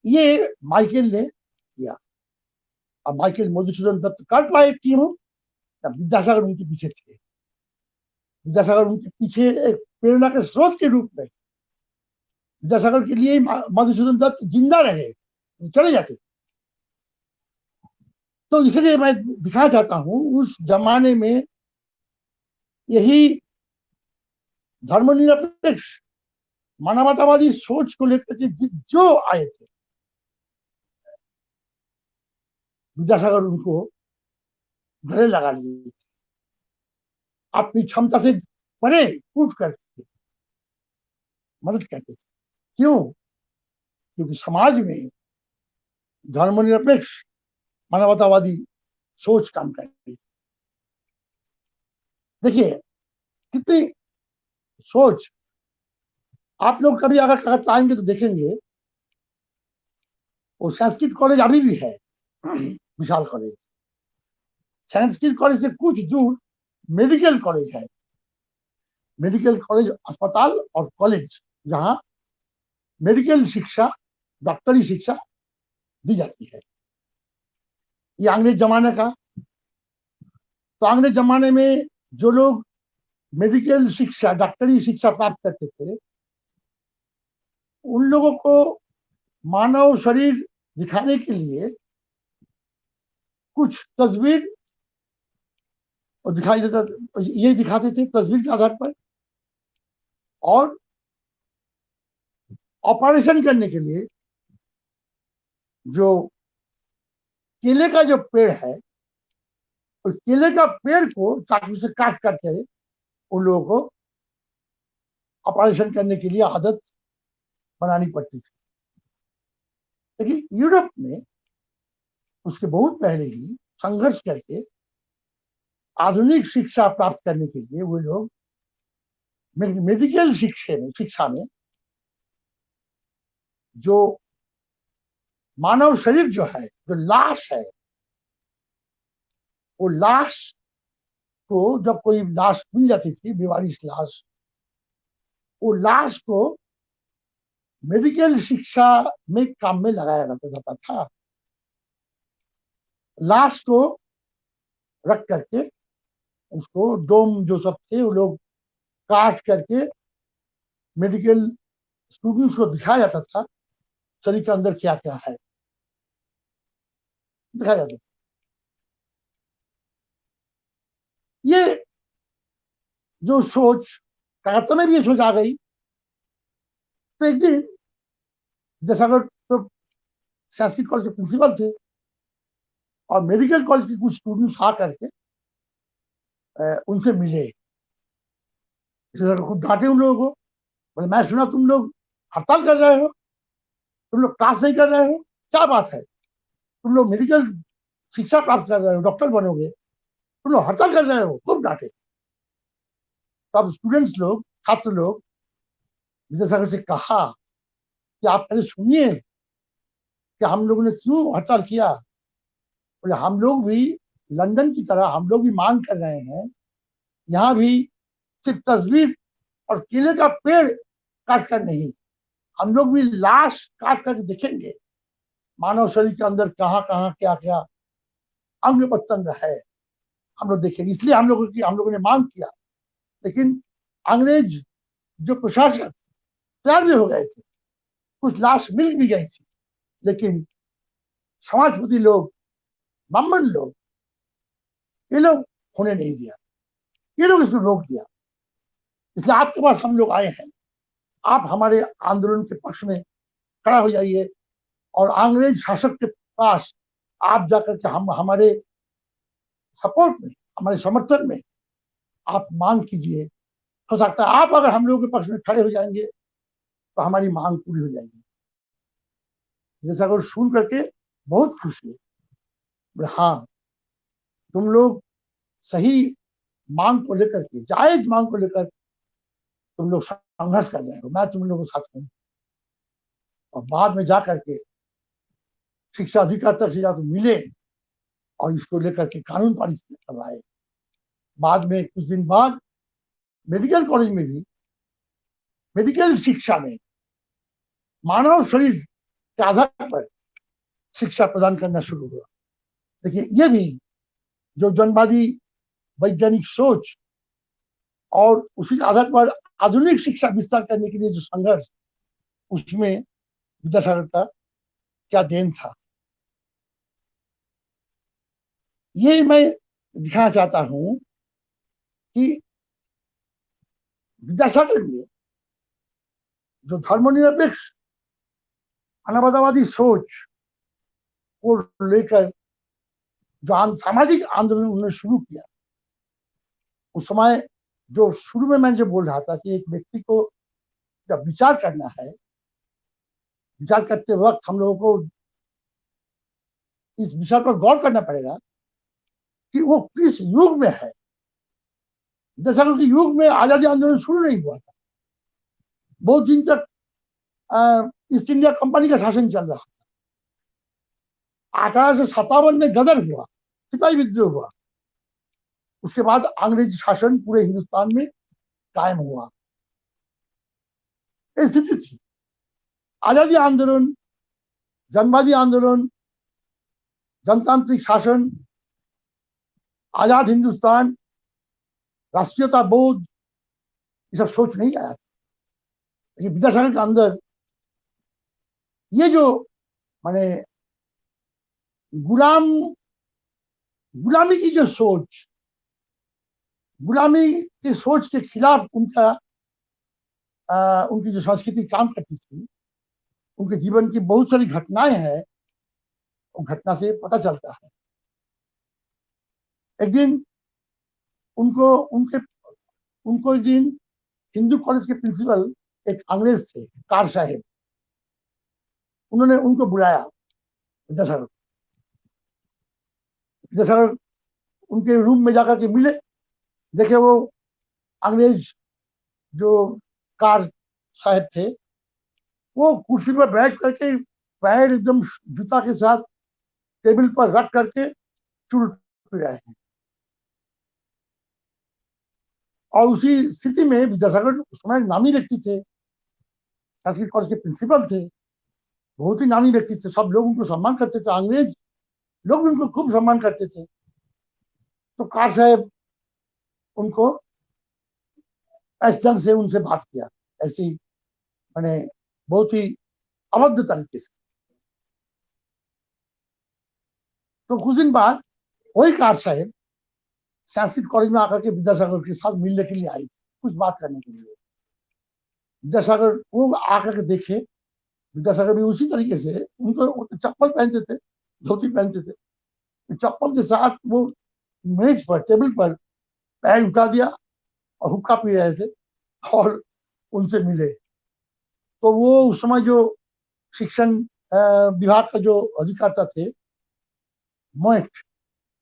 Speaker 2: ये माइकेल ने किया। अब माइकेल मधुसूदन दत्त कर पाए क्यों? विद्यासागर उनके पीछे थे। विद्यासागर उनके पीछे एक प्रेरणा के स्रोत के रूप में, विद्यासागर के लिए मधुसूदन दत्त जिंदा रहे, चले जाते। तो इसलिए मैं दिखाना चाहता हूं उस जमाने में यही धर्मनिरपेक्ष मानवतावादी सोच को लेकर के जो आए थे, विद्यासागर उनको गले लगा लिए थे, अपनी क्षमता से परे उठ करके मदद करते थे। क्यों? क्योंकि समाज में धर्मनिरपेक्ष मानवतावादी सोच काम कर रही। देखिए कितनी सोच। आप लोग कभी अगर आएंगे तो देखेंगे वो संस्कृत कॉलेज अभी भी है, विशाल कॉलेज। संस्कृत कॉलेज से कुछ दूर मेडिकल कॉलेज है। मेडिकल कॉलेज अस्पताल और कॉलेज जहां मेडिकल शिक्षा, डॉक्टरी शिक्षा दी जाती है। ये अंग्रेज जमाने का। तो अंग्रेज जमाने में जो लोग मेडिकल शिक्षा, डॉक्टरी शिक्षा प्राप्त करते थे, उन लोगों को मानव शरीर दिखाने के लिए कुछ तस्वीर और दिखाई देता, ये दिखाते थे तस्वीर के आधार पर। और ऑपरेशन करने के लिए जो केले का जो पेड़ है, उस केले का पेड़ को चाकू से काट करके उन लोगों को ऑपरेशन करने के लिए आदत बनानी पड़ती थी। लेकिन यूरोप में उसके बहुत पहले ही संघर्ष करके आधुनिक शिक्षा प्राप्त करने के लिए वो लोग मेडिकल शिक्षा में जो मानव शरीर जो है, जो लाश है, वो लाश को, जब कोई लाश मिल जाती थी, बेवारिश लाश, वो लाश को मेडिकल शिक्षा में काम में लगाया जाता था। लाश को रख करके उसको डोम जो सब थे वो लोग काट करके मेडिकल स्टूडेंट्स को दिखाया जाता था, शरीर के अंदर क्या क्या है दिखाया जाता था। ये जो सोच कलकत्ता में भी ये सोच आ गई। तो एक दिन विद्यासागर तो संस्कृत कॉलेज के प्रिंसिपल थे और मेडिकल कॉलेज के कुछ स्टूडेंट्स आ करके उनसे मिले। खूब डांटे उन लोगों को, बोले मैं सुना तुम लोग हड़ताल कर रहे हो, तुम लोग क्लास नहीं कर रहे हो, क्या बात है? तुम लोग मेडिकल शिक्षा प्राप्त कर रहे हो, डॉक्टर बनोगे, तुम लोग हड़ताल कर रहे हो। खूब डांटे। तब स्टूडेंट्स लोग, छात्र लोग विद्यासागर से कहा कि आप पहले सुनिए कि हम लोगों ने क्यों हड़ताल किया। बोले हम लोग भी लंदन की तरह हम लोग भी मांग कर रहे हैं, यहाँ भी सिर्फ तस्वीर और केले का पेड़ काट कर नहीं, हम लोग भी लाश काट कर देखेंगे मानव शरीर के अंदर कहाँ कहाँ क्या क्या अंग प्रत्यंग है, हम लोग देखेंगे। इसलिए हम लोगों ने मांग किया। लेकिन अंग्रेज जो प्रशासन तैयार भी हो गए थे, कुछ लाश मिल भी गई थी, लेकिन समाजपति लोग, ब्राह्मण लोग, ये लोग होने नहीं दिया, ये लोग इसको रोक दिया। इसलिए आपके पास हम लोग आए हैं, आप हमारे आंदोलन के पक्ष में खड़ा हो जाइए और अंग्रेज शासक के पास आप जाकर के हम हमारे सपोर्ट में, हमारे समर्थन में आप मांग कीजिए। हो सकता है आप अगर हम लोगों के पक्ष में खड़े हो जाएंगे तो हमारी मांग पूरी हो जाएगी। जैसा अगर सुन करके बहुत खुश हुए, बोले हाँ तुम लोग सही मांग को लेकर के, जायज मांग को लेकर तुम लोग संघर्ष कर रहे हो, मैं तुम लोगों के साथ हूं। और बाद में जाकर के शिक्षा अधिकार तक से जाकर मिले और इसको लेकर के कानून पारित करवाए। बाद में कुछ दिन बाद मेडिकल कॉलेज में भी मेडिकल शिक्षा में मानव शरीर के आधार पर शिक्षा प्रदान करना शुरू हुआ। देखिए ये भी जो जनवादी वैज्ञानिक सोच और उसी के आधार पर आधुनिक शिक्षा विस्तार करने के लिए जो संघर्ष, उसमें विद्यासागर का क्या देन था। ये मैं दिखाना चाहता हूं कि विद्यासागर में जो धर्मनिरपेक्ष मानवतावादी सोच को लेकर जो सामाजिक आंदोलन उन्होंने शुरू किया, उस समय जो शुरू में मैं जो बोल रहा था कि एक व्यक्ति को जब विचार करना है, विचार करते वक्त हम लोगों को इस विचार पर गौर करना पड़ेगा कि वो किस युग में है। विद्यासागर के युग में आजादी आंदोलन शुरू नहीं हुआ था, बहुत दिन तक ईस्ट इंडिया कंपनी का शासन चल रहा था। 1857 में गदर हुआ, सिपाही विद्रोह हुआ, उसके बाद अंग्रेजी शासन पूरे हिंदुस्तान में कायम हुआ। ये स्थिति थी। आजादी आंदोलन, जनवादी आंदोलन, जनतांत्रिक शासन, आजाद हिंदुस्तान, राष्ट्रीयता बोध, ये सब सोच नहीं आया। लेकिन विद्यासागर के अंदर ये जो माने गुलामी की जो सोच, गुलामी की सोच के खिलाफ उनकी जो संस्कृति काम करती थी, उनके जीवन की बहुत सारी घटनाएं हैं, उन घटना से पता चलता है। एक दिन उनको एक दिन हिंदू कॉलेज के प्रिंसिपल एक अंग्रेज थे, कार साहेब, उन्होंने उनको बुलाया विद्यासागर। विद्यासागर उनके रूम में जाकर के मिले, देखे वो अंग्रेज जो कार साहब थे वो कुर्सी पर बैठ करके पैर एकदम जूता के साथ टेबल पर रख करके चुल पी रहे हैं। और उसी स्थिति में विद्यासागर उस समय नामी व्यक्ति थे, संस्कृत कॉलेज के प्रिंसिपल थे, बहुत ही नामी व्यक्ति थे, सब लोग उनको सम्मान करते थे, अंग्रेज लोग भी उनको खूब सम्मान करते थे। तो कार साहब उनको इस ढंग से उनसे बात किया, ऐसी मैंने बहुत ही अभद्र तरीके से। तो कुछ दिन बाद वही कार साहब संस्कृत कॉलेज में आकर के विद्यासागर के साथ मिलने के लिए आई, कुछ बात करने के लिए। विद्यासागर वो आकर के देखे, विद्यासागर भी उसी तरीके से, उनको चप्पल पहनते थे, धोती पहनते थे, चप्पल के साथ वो मेज पर, टेबल पर पैर उठा दिया और हुक्का पी रहे थे और उनसे मिले। तो वो उस समय जो शिक्षण विभाग का जो अधिकारी थे, मोइट,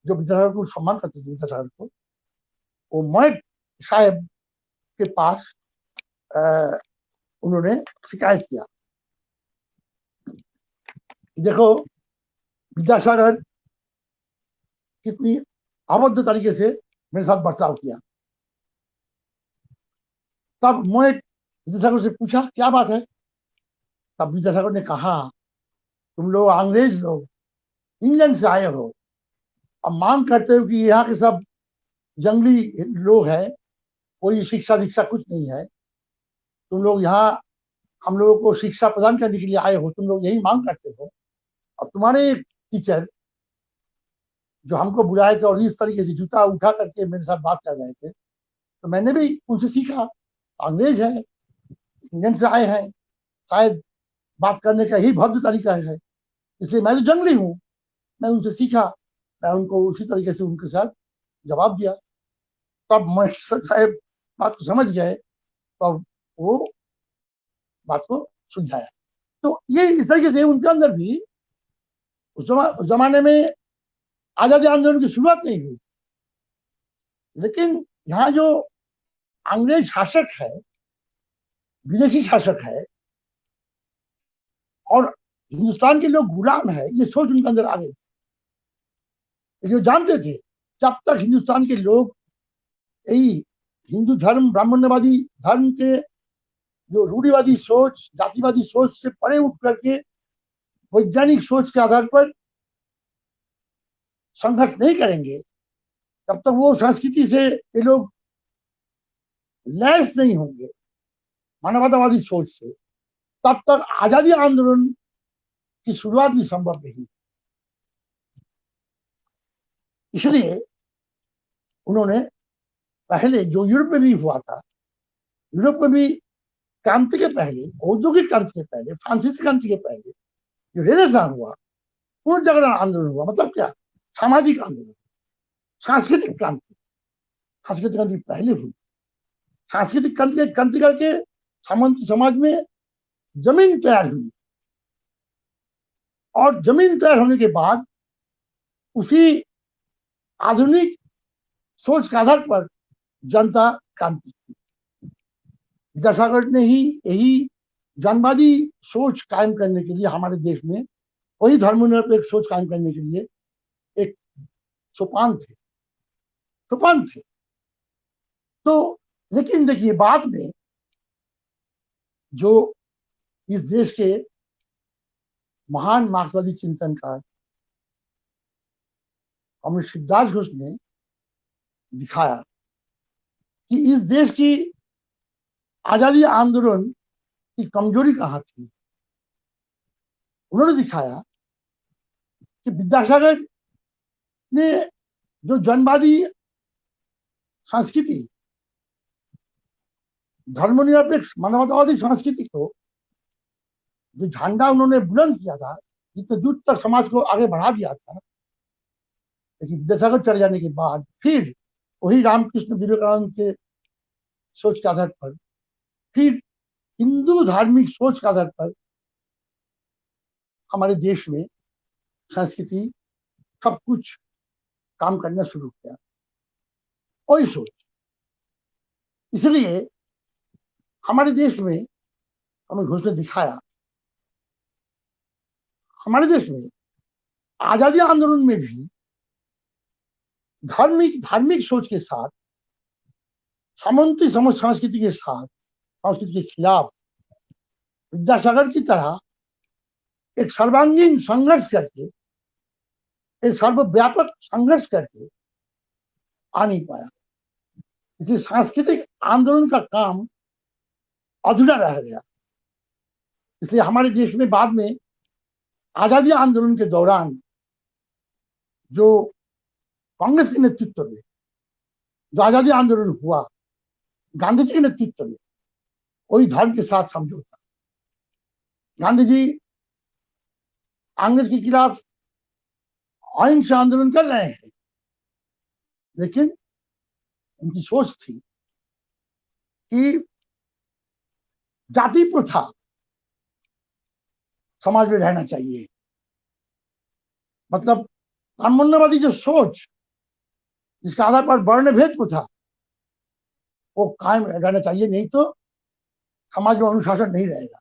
Speaker 2: जो विद्यासागर को सम्मान करते थे विद्यासागर को, वो मोइट साहब के पास उन्होंने शिकायत किया, देखो विद्यासागर कितनी अभद्र तरीके से मेरे साथ बर्ताव किया। तब मोइट विद्यासागर से पूछा क्या बात है। तब विद्यासागर ने कहा, तुम लोग अंग्रेज लोग इंग्लैंड से आए हो, अब मांग करते हो कि यहाँ के सब जंगली लोग हैं, कोई शिक्षा दीक्षा कुछ नहीं है, तुम लोग यहाँ हम लोगों को शिक्षा प्रदान करने के लिए आए हो, तुम लोग यही मांग करते हो। और तुम्हारे टीचर जो हमको बुलाए थे और इस तरीके से जूता उठा करके मेरे साथ बात कर रहे थे, तो मैंने भी उनसे सीखा, अंग्रेज है, इंग्लैंड से आए हैं, शायद बात करने का ही भद्र तरीका है, इसलिए मैं तो जंगली हूँ, मैं उनसे सीखा, मैं उनको उसी तरीके से उनके साथ जवाब दिया। तब मैं साहब बात को समझ गए, तब वो बात को सुलझाया। तो ये इस तरीके से उनके अंदर भी उस जमाने में आजादी आंदोलन की शुरुआत नहीं हुई, लेकिन यहाँ जो अंग्रेज शासक है, विदेशी शासक है और हिंदुस्तान के लोग गुलाम है, ये सोच उनके अंदर आ गई। जो जानते थे जब तक हिंदुस्तान के लोग यही हिंदू धर्म, ब्राह्मण्यवादी धर्म के जो रूढ़िवादी सोच, जातिवादी सोच से परे उठ करके वैज्ञानिक सोच के आधार पर संघर्ष नहीं करेंगे, तब तक वो संस्कृति से ये लोग लैस नहीं होंगे, मानवतावादी सोच से, तब तक आजादी आंदोलन की शुरुआत भी संभव नहीं। इसलिए उन्होंने पहले जो यूरोप में भी हुआ था, यूरोप में भी क्रांति के पहले, औद्योगिक क्रांति के पहले, फ्रांसीसी क्रांति के पहले जो रेनेसां हुआ, पुनर्जागरण आंदोलन हुआ, मतलब क्या, सामाजिक आंदोलन, सांस्कृतिक क्रांति। सांस्कृतिक क्रांति पहले हुई। सांस्कृतिक क्रांति करके सामंत समाज में जमीन तैयार हुई, और जमीन तैयार होने के बाद उसी आधुनिक सोच के आधार पर जनता क्रांति की। विद्यासागर ने ही यही जनवादी सोच कायम करने के लिए हमारे देश में, वही धर्मनिरपेक्ष सोच कायम करने के लिए एक सोपान थे। तो लेकिन देखिए, बाद में जो इस देश के महान मार्क्सवादी चिंतनकार कम्युनिस्ट शिवदास घोष ने दिखाया कि इस देश की आजादी आंदोलन की कमजोरी कहाँ थी। उन्होंने दिखाया कि विद्यासागर ने जो जनवादी संस्कृति, धर्मनिरपेक्ष मानवतावादी संस्कृति को जो झंडा उन्होंने बुलंद किया था, जितने दूर तक समाज को आगे बढ़ा दिया था, लेकिन विद्यासागर चले जाने के बाद फिर वही रामकृष्ण विवेकानंद के सोच के आधार पर, फिर हिंदू धार्मिक सोच के आधार पर हमारे देश में संस्कृति सब कुछ काम करना शुरू किया, वही सोच। इसलिए हमारे देश में हमें घोष ने दिखाया, हमारे देश में आजादी आंदोलन में भी धार्मिक सोच के साथ, सामंती समझ संस्कृति के साथ, संस्कृति के खिलाफ विद्यासागर की तरह एक सर्वांगीण संघर्ष करके, एक सर्वव्यापक संघर्ष करके आ नहीं पाया। इसलिए सांस्कृतिक आंदोलन का काम अधूरा रह गया। इसलिए हमारे देश में बाद में आजादी आंदोलन के दौरान जो कांग्रेस के नेतृत्व में जो आजादी आंदोलन हुआ, गांधी जी के नेतृत्व में, वही धर्म के साथ समझौता। गांधी जी अंग्रेज के खिलाफ अहिंसा आंदोलन कर रहे हैं, लेकिन उनकी सोच थी कि जाति प्रथा समाज में रहना चाहिए, मतलब ब्राह्मण्यवादी जो सोच जिसके आधार पर वर्ण भेद प्रथा वो कायम रहना चाहिए, नहीं तो समाज में अनुशासन नहीं रहेगा।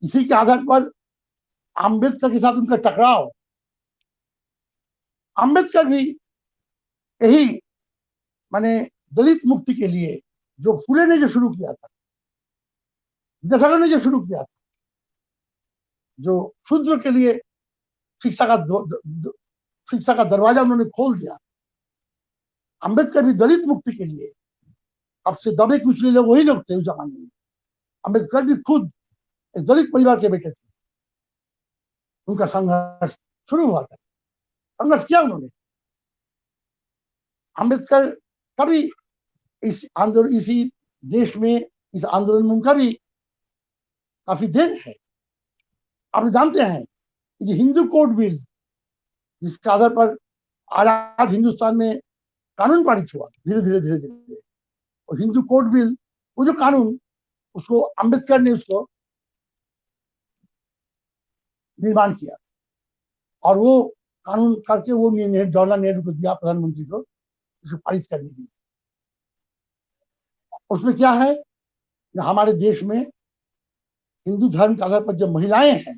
Speaker 2: इसी के आधार पर अम्बेडकर के साथ उनका टकराव, अम्बेडकर भी यही माने दलित मुक्ति के लिए जो फुले ने जो शुरू किया था, विद्यासागर ने जो शुरू किया था, जो शूद्र के लिए शिक्षा का दरवाजा उन्होंने खोल दिया, अम्बेडकर भी दलित मुक्ति के लिए, अब से दबे कुचले लोग वही लोग थे उस जमाने में। अम्बेडकर भी खुद एक दलित परिवार के बेटे थे, उनका संघर्ष शुरू हुआ था, संघर्ष किया उन्होंने। अम्बेडकर कभी इस आंदोलन, इसी देश में इस आंदोलन में उनका भी काफी देन है। आप जानते हैं कि हिंदू कोड बिल जिसके आधार पर आजाद हिंदुस्तान में कानून पारित हुआ धीरे धीरे, और हिंदू कोड बिल, वो जो कानून, उसको अम्बेडकर ने उसको निर्माण किया, और वो कानून करके वो जवाहरलाल नेहरू को दिया, प्रधानमंत्री को, उसको पारित करने के लिए। उसमें क्या है, हमारे देश में हिंदू धर्म के आधार पर जो महिलाएं हैं,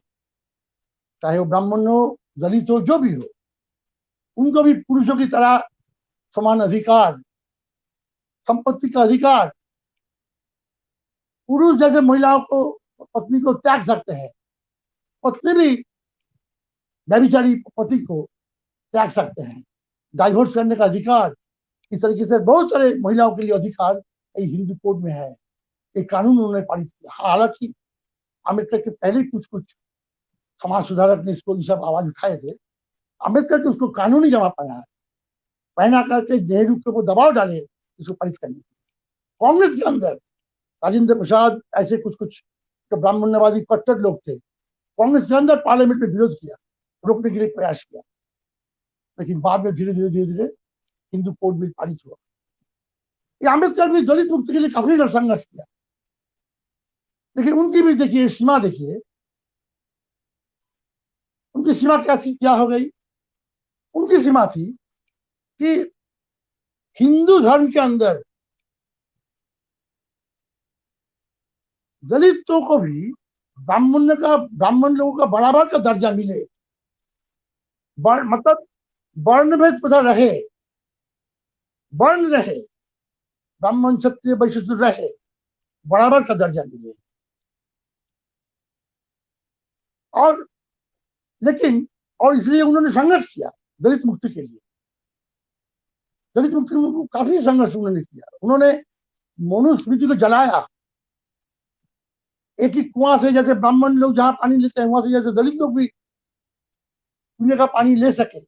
Speaker 2: चाहे वो ब्राह्मण हो, दलित हो, जो भी हो, उनको भी पुरुषों की तरह समान अधिकार, संपत्ति का अधिकार, पुरुष जैसे महिलाओं को, पत्नी को त्याग सकते हैं, पत्नी भी व्यभिचारी पति को त्याग सकते हैं, डाइवोर्स करने का अधिकार, इस तरीके से बहुत सारे महिलाओं के लिए अधिकार हिंदू कोड में है। एक कानून उन्होंने पारित किया। हालांकि अम्बेडकर के पहले कुछ समाज सुधारक ने इसको ये सब आवाज उठाए थे। अम्बेडकर तो उसको कानूनी जमा पहना करके नेहरू के ऊपर दबाव डाले इसको पारित करने के लिए। कांग्रेस के अंदर राजेंद्र प्रसाद ऐसे कुछ कुछ तो ब्राह्मण्यवादी कट्टर लोग थे, कांग्रेस के अंदर पार्लियामेंट में विरोध किया, रोकने के लिए प्रयास किया, लेकिन बाद में धीरे धीरे हिंदू कोड बिल पारित हुआ। ये अम्बेडकर भी दलित मुक्ति के लिए काफी संघर्ष किया, लेकिन उनकी भी देखिए सीमा, देखिए उनकी सीमा क्या थी, क्या हो गई। उनकी सीमा थी कि हिंदू धर्म के अंदर दलितों को भी ब्राह्मण लोगों का बराबर का दर्जा मिले, मतलब वर्ण भेद प्रथा रहे, वर्ण रहे, ब्राह्मण क्षत्रिय वैश्य शूद्र रहे, बराबर का दर्जा मिले। और लेकिन और इसलिए उन्होंने संघर्ष किया दलित मुक्ति के लिए। दलित मुक्ति में काफी संघर्ष उन्होंने किया। उन्होंने मनुस्मृति को जलाया। एक ही कुआं से जैसे ब्राह्मण लोग जहां पानी लेते हैं, वहां से जैसे दलित लोग भी पीने का पानी ले सके,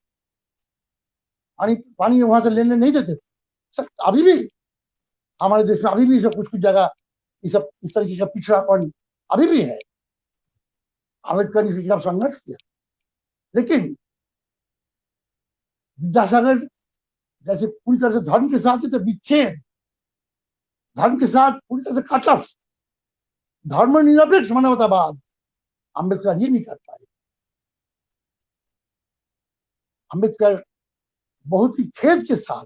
Speaker 2: पानी वहां से लेने नहीं देते थे। अभी भी हमारे देश में अभी भी सब कुछ जगह इस तरीके का पिछड़ापन अभी भी है। अम्बेडकर ने इसके खिलाफ संघर्ष किया, लेकिन विद्यासागर जैसे पूरी तरह से धर्म के साथ थे, विच्छेद, धर्म के साथ पूरी तरह से कट ऑफ, धर्मनिरपेक्ष मानवतावाद, अम्बेडकर ये नहीं कर पाए। अम्बेडकर बहुत ही खेद के साथ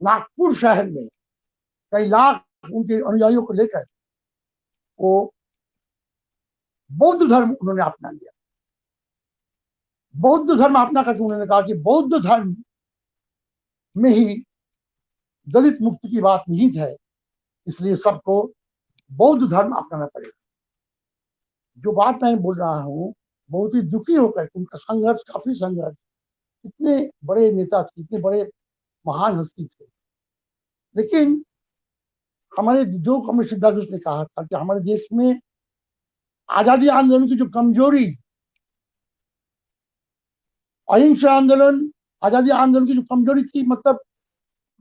Speaker 2: नागपुर शहर में कई लाख उनके अनुयायियों को लेकर वो बौद्ध धर्म उन्होंने अपना लिया। बौद्ध धर्म अपना करके उन्होंने कहा कि बौद्ध धर्म में ही दलित मुक्ति की बात निहित है, इसलिए सबको बौद्ध धर्म अपनाना पड़ेगा। जो बात मैं बोल रहा हूं, बहुत ही दुखी होकर उनका संघर्ष, काफी संघर्ष, इतने बड़े नेता थे, इतने बड़े महान हस्ती थे, लेकिन हमारे जो कम्युनिस्ट सिद्धार्थ ने कहा था कि हमारे देश में आजादी आंदोलन की जो कमजोरी, अहिंसा आंदोलन, आजादी आंदोलन की जो कमजोरी थी, मतलब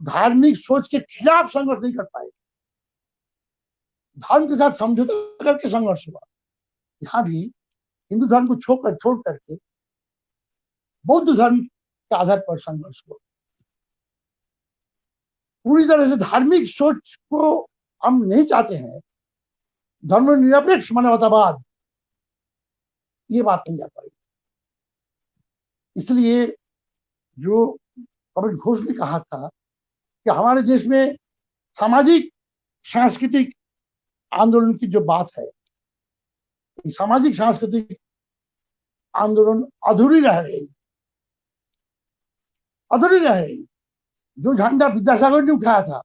Speaker 2: धार्मिक सोच के खिलाफ संघर्ष नहीं कर पाए, धर्म के साथ समझौता करके संघर्ष हुआ। यहाँ भी हिंदू धर्म को छोड़ करके बौद्ध धर्म के आधार पर संघर्ष हुआ। पूरी तरह से धार्मिक सोच को हम नहीं चाहते हैं, धर्मनिरपेक्ष मानवतावाद, ये बात नहीं आ पाई। इसलिए जो कबीर घोष ने कहा था कि हमारे देश में सामाजिक सांस्कृतिक आंदोलन की जो बात है, सामाजिक सांस्कृतिक आंदोलन अधूरी रह गई। जो झंडा विद्यासागर ने उठाया था,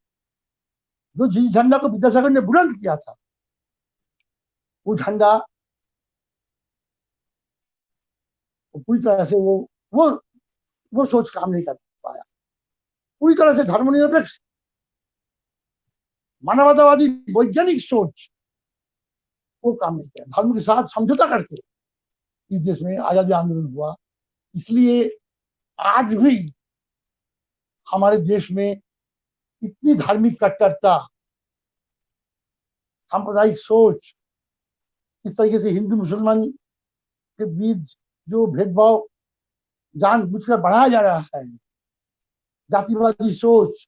Speaker 2: जो जिस झंडा को विद्यासागर ने बुलंद किया था, वो झंडा पूरी तरह से वो सोच काम नहीं कर पाया। पूरी तरह से धर्मनिरपेक्ष मानवतावादी वैज्ञानिक सोच वो काम नहीं किया। धर्म के साथ समझौता करके इस देश में आजादी आंदोलन हुआ। इसलिए आज भी हमारे देश में इतनी धार्मिक कट्टरता, सांप्रदायिक सोच, इस तरीके से हिंदू मुसलमान के बीच जो भेदभाव जानबूझकर बढ़ाया जा रहा है, जातिवादी सोच,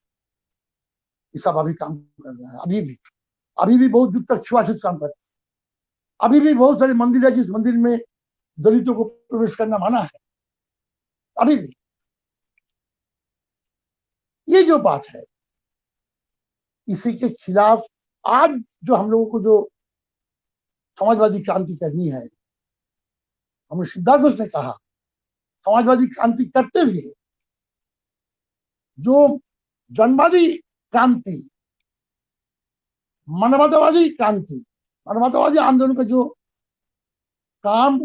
Speaker 2: ये सब अभी काम कर रहा है। अभी भी बहुत दूर तक छुआछूत काम करता है। अभी भी बहुत सारे मंदिर है जिस मंदिर में दलितों को प्रवेश करना मना है। अभी भी ये जो बात है, इसी के खिलाफ आज जो हम लोगों को जो समाजवादी क्रांति करनी है, हमें सिद्धार्थ घोष ने कहा, समाजवादी क्रांति करते हुए जो जनवादी क्रांति, मानवतावादी क्रांति, मानवतावादी आंदोलन का जो काम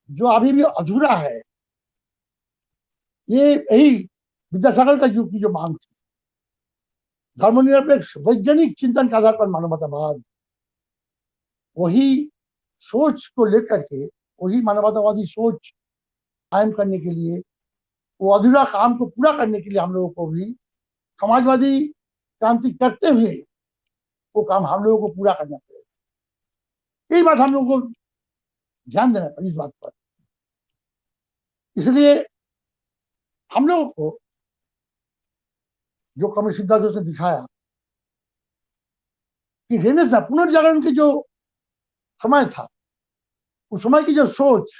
Speaker 2: जो अभी भी अधूरा है, ये यही विद्यासागर का युग की जो मांग थी, धर्मनिरपेक्ष वैज्ञानिक चिंतन के आधार पर मानवतावाद, वही सोच को लेकर के वही मानवतावादी सोच कायम करने के लिए, वो अधूरा काम को पूरा करने के लिए हम लोगों को भी समाजवादी क्रांति करते हुए वो काम हम लोगों को पूरा करना पड़ेगा। यही बात हम लोगों को ध्यान देना पड़ेगा इस बात पर। इसलिए हम लोगों को जो कमल सिद्धार्थ ने दिखाया कि रेनेसां पुनर्जागरण की जो समय था, उस समय की जो सोच,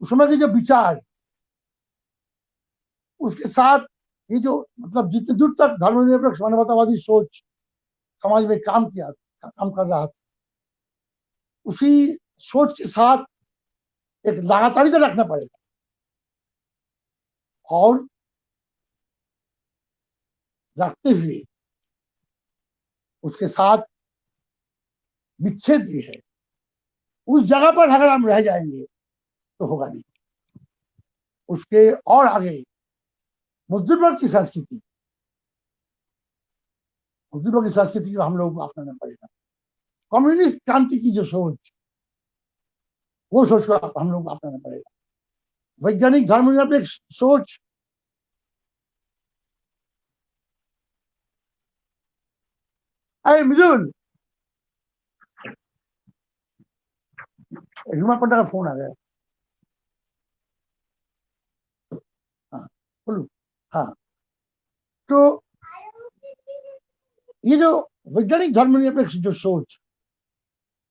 Speaker 2: उस समय के जो विचार, उसके साथ ये जो मतलब जितने दूर तक धर्मनिरपेक्ष मानवतावादी सोच समाज में काम कर रहा था, उसी सोच के साथ एक लगातारिता रखना पड़ेगा और रखते हुए उसके साथ विच्छेद भी है। उस जगह पर अगर हम रह जाएंगे तो होगा नहीं। उसके और आगे मजदूर वर्ग की संस्कृति, मजदूर वर्ग की संस्कृति को हम लोगों को अपनाना पड़ेगा। कम्युनिस्ट क्रांति की जो सोच, वो सोच को हम लोगों को अपनाना पड़ेगा। वैज्ञानिक धर्मनिरपेक्ष सोच, अरे मिजुल, रीमा पंडा का फोन आ गया। हाँ बोलो। हाँ, तो ये जो वैज्ञानिक धर्मनिरपेक्ष जो सोच,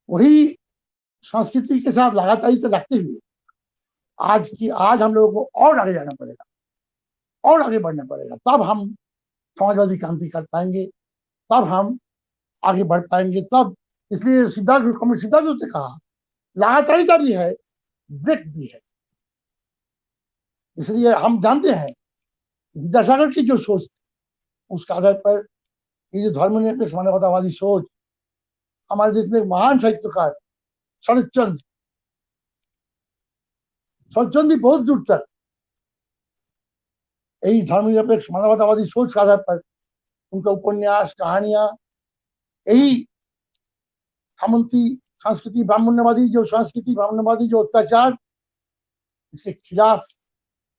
Speaker 2: वही संस्कृति के साथ लगातारी से रखते हुए आज हम लोगों को और आगे जाना पड़ेगा और आगे बढ़ना पड़ेगा। तब हम समाजवादी क्रांति कर पाएंगे, तब हम आगे बढ़ पाएंगे। तब इसलिए सिद्धार्थ ने कहा लगातारिता भी है, ब्रेक भी है। इसलिए हम जानते हैं विद्यासागर की जो सोच थी, उसके आधार पर ये जो धर्मनिरपेक्ष मानवतावादी सोच, हमारे देश में एक महान साहित्यकार शरदचंद्र भी बहुत दूर तक यही धर्मनिरपेक्ष मानवतावादी सोच के आधार पर उनका उपन्यास, कहानियां, यही सामंती संस्कृति, ब्राह्मण्यवादी जो अत्याचार, इसके खिलाफ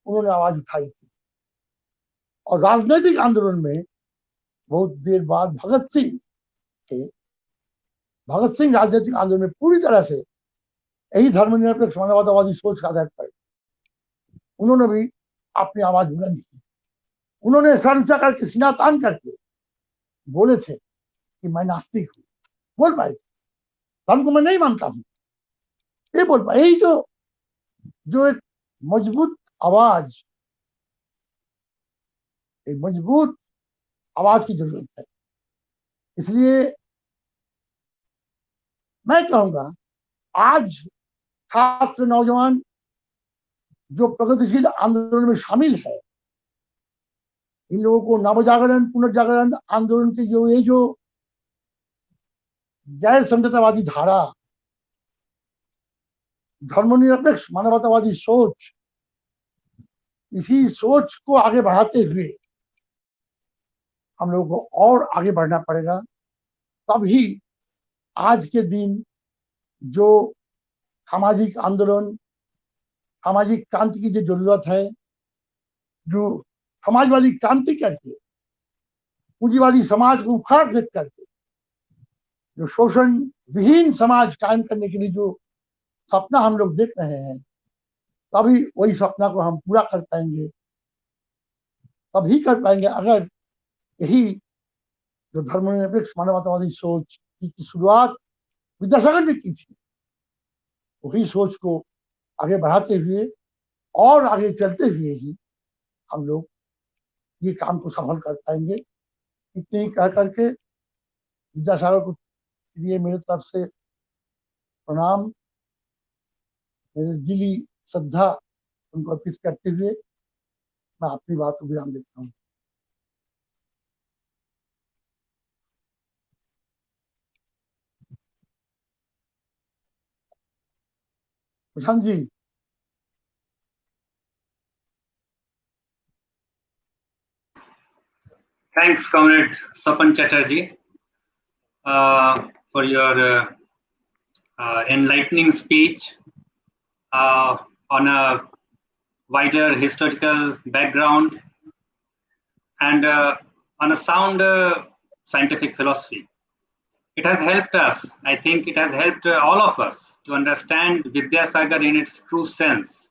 Speaker 2: उन्होंने आवाज उठाई थी। और राजनीतिक आंदोलन में बहुत देर बाद भगत सिंह राजनीतिक आंदोलन में पूरी तरह से यही धर्मनिरपेक्ष मानवतावादी सोच के आधार पर उन्होंने भी अपनी आवाज बुलंद की। उन्होंने सर ऊंचा करके, सीना तान करके बोले थे कि मैं नास्तिक हूं, बोल पाए थे, धर्म को मैं नहीं मानता हूं, ये बोल पाए। यही जो एक मजबूत आवाज, एक मजबूत आवाज की जरूरत है। इसलिए मैं कहूंगा आज छात्र नौजवान जो प्रगतिशील आंदोलन में शामिल है, इन लोगों को नवजागरण पुनर्जागरण आंदोलन की जो गैर समझौतावादी धारा, धर्मनिरपेक्ष मानवतावादी सोच, इसी सोच को आगे बढ़ाते हुए हम लोगों को और आगे बढ़ना पड़ेगा। तभी आज के दिन जो सामाजिक आंदोलन, सामाजिक क्रांति की जो जरूरत है, जो समाजवादी क्रांति करके पूंजीवादी समाज को उखाड़ फेंक करके जो शोषण विहीन समाज कायम करने के लिए जो सपना हम लोग देख रहे हैं, तभी वही सपना को हम पूरा कर पाएंगे। तभी कर पाएंगे अगर यही जो धर्मनिरपेक्ष मानवतावादी सोच की शुरुआत विद्यासागर ने की थी, वही सोच को आगे बढ़ाते हुए और आगे चलते हुए ही हम लोग ये काम को सफल कर पाएंगे। इतने ही कह करके विद्यासागर को लिए मेरे तरफ से प्रणाम, मेरे दिली श्रद्धा उनको अर्पित करते हुए मैं अपनी बात को विराम देता हूँ। Prashant ji.
Speaker 1: Thanks, Comrade Sapan Chatterjee, for your enlightening speech on a wider historical background and on a sound scientific philosophy. It has helped us, I think it has helped all of us to understand Vidyasagar in its true sense.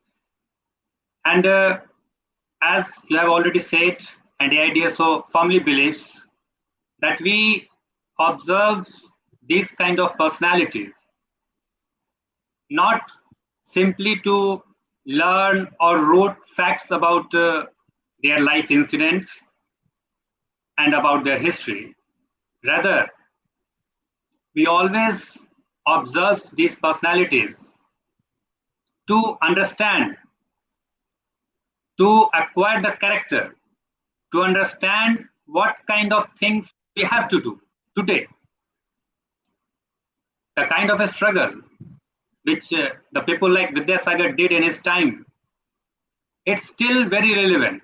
Speaker 1: And as you have already said, and AIDSO firmly believes that we observe these kind of personalities not simply to learn or rote facts about their life incidents and about their history. Rather, we always observe these personalities to understand, to acquire the character, to understand what kind of things we have to do today. The kind of a struggle which the people like Vidyasagar did in his time, it's still very relevant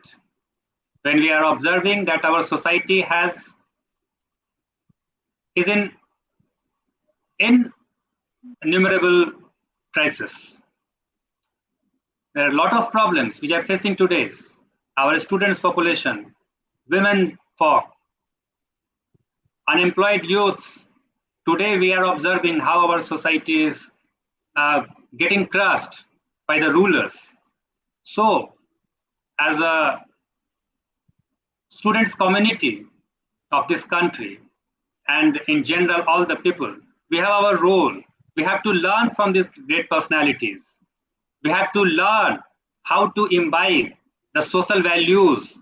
Speaker 1: when we are observing that our society is in innumerable crises. There are a lot of problems which are facing today. Our students' population, women folk, unemployed youths. Today we are observing how our society is getting crushed by the rulers. So, as a students' community of this country, and in general all the people, we have our role. We have to learn from these great personalities. We have to learn how to imbibe the social values,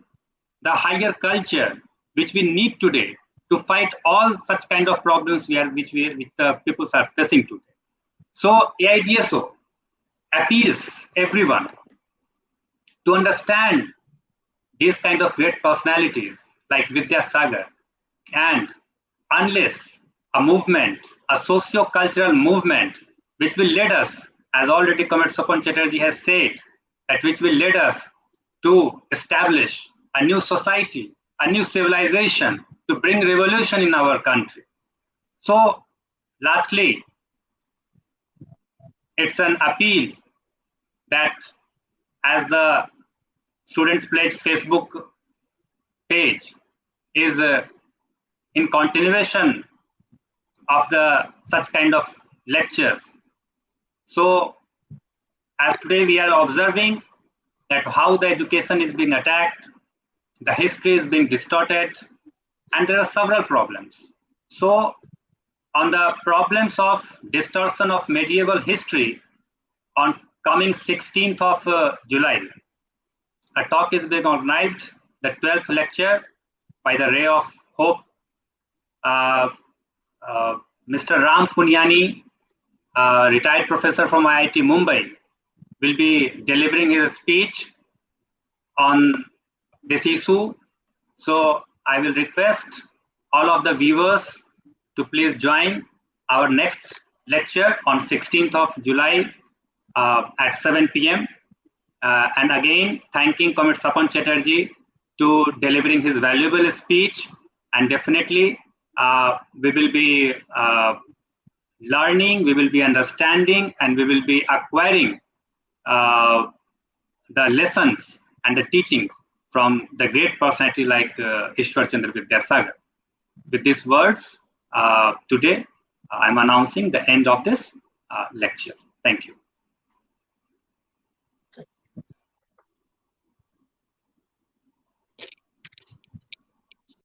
Speaker 1: the higher culture which we need today to fight all such kind of problems which the people are facing today. So AIDSO appeals everyone to understand these kind of great personalities like Vidyasagar, and unless a movement, a socio-cultural movement which will lead us, as already Comrade Swapan Chatterjee has said, that which will lead us to establish a new society, a new civilization, to bring revolution in our country. So lastly, it's an appeal that as the Students Pledge Facebook page is in continuation of such kind of lectures. So as today we are observing that how the education is being attacked, the history is being distorted, and there are several problems. So on the problems of distortion of medieval history, on coming 16th of July, a talk is being organized, the 12th lecture by the Ray of Hope. Mr. Ram Punyani, retired professor from IIT Mumbai, will be delivering his speech on this issue. So I will request all of the viewers to please join our next lecture on 16th of July at 7 p.m. And again, thanking Comrade Swapan Chatterjee to delivering his valuable speech. And definitely, we will be learning, we will be understanding, and we will be acquiring the lessons and the teachings from the great personality like Ishwar Chandra Vidyasagar. With these words, today I'm announcing the end of this lecture. Thank you.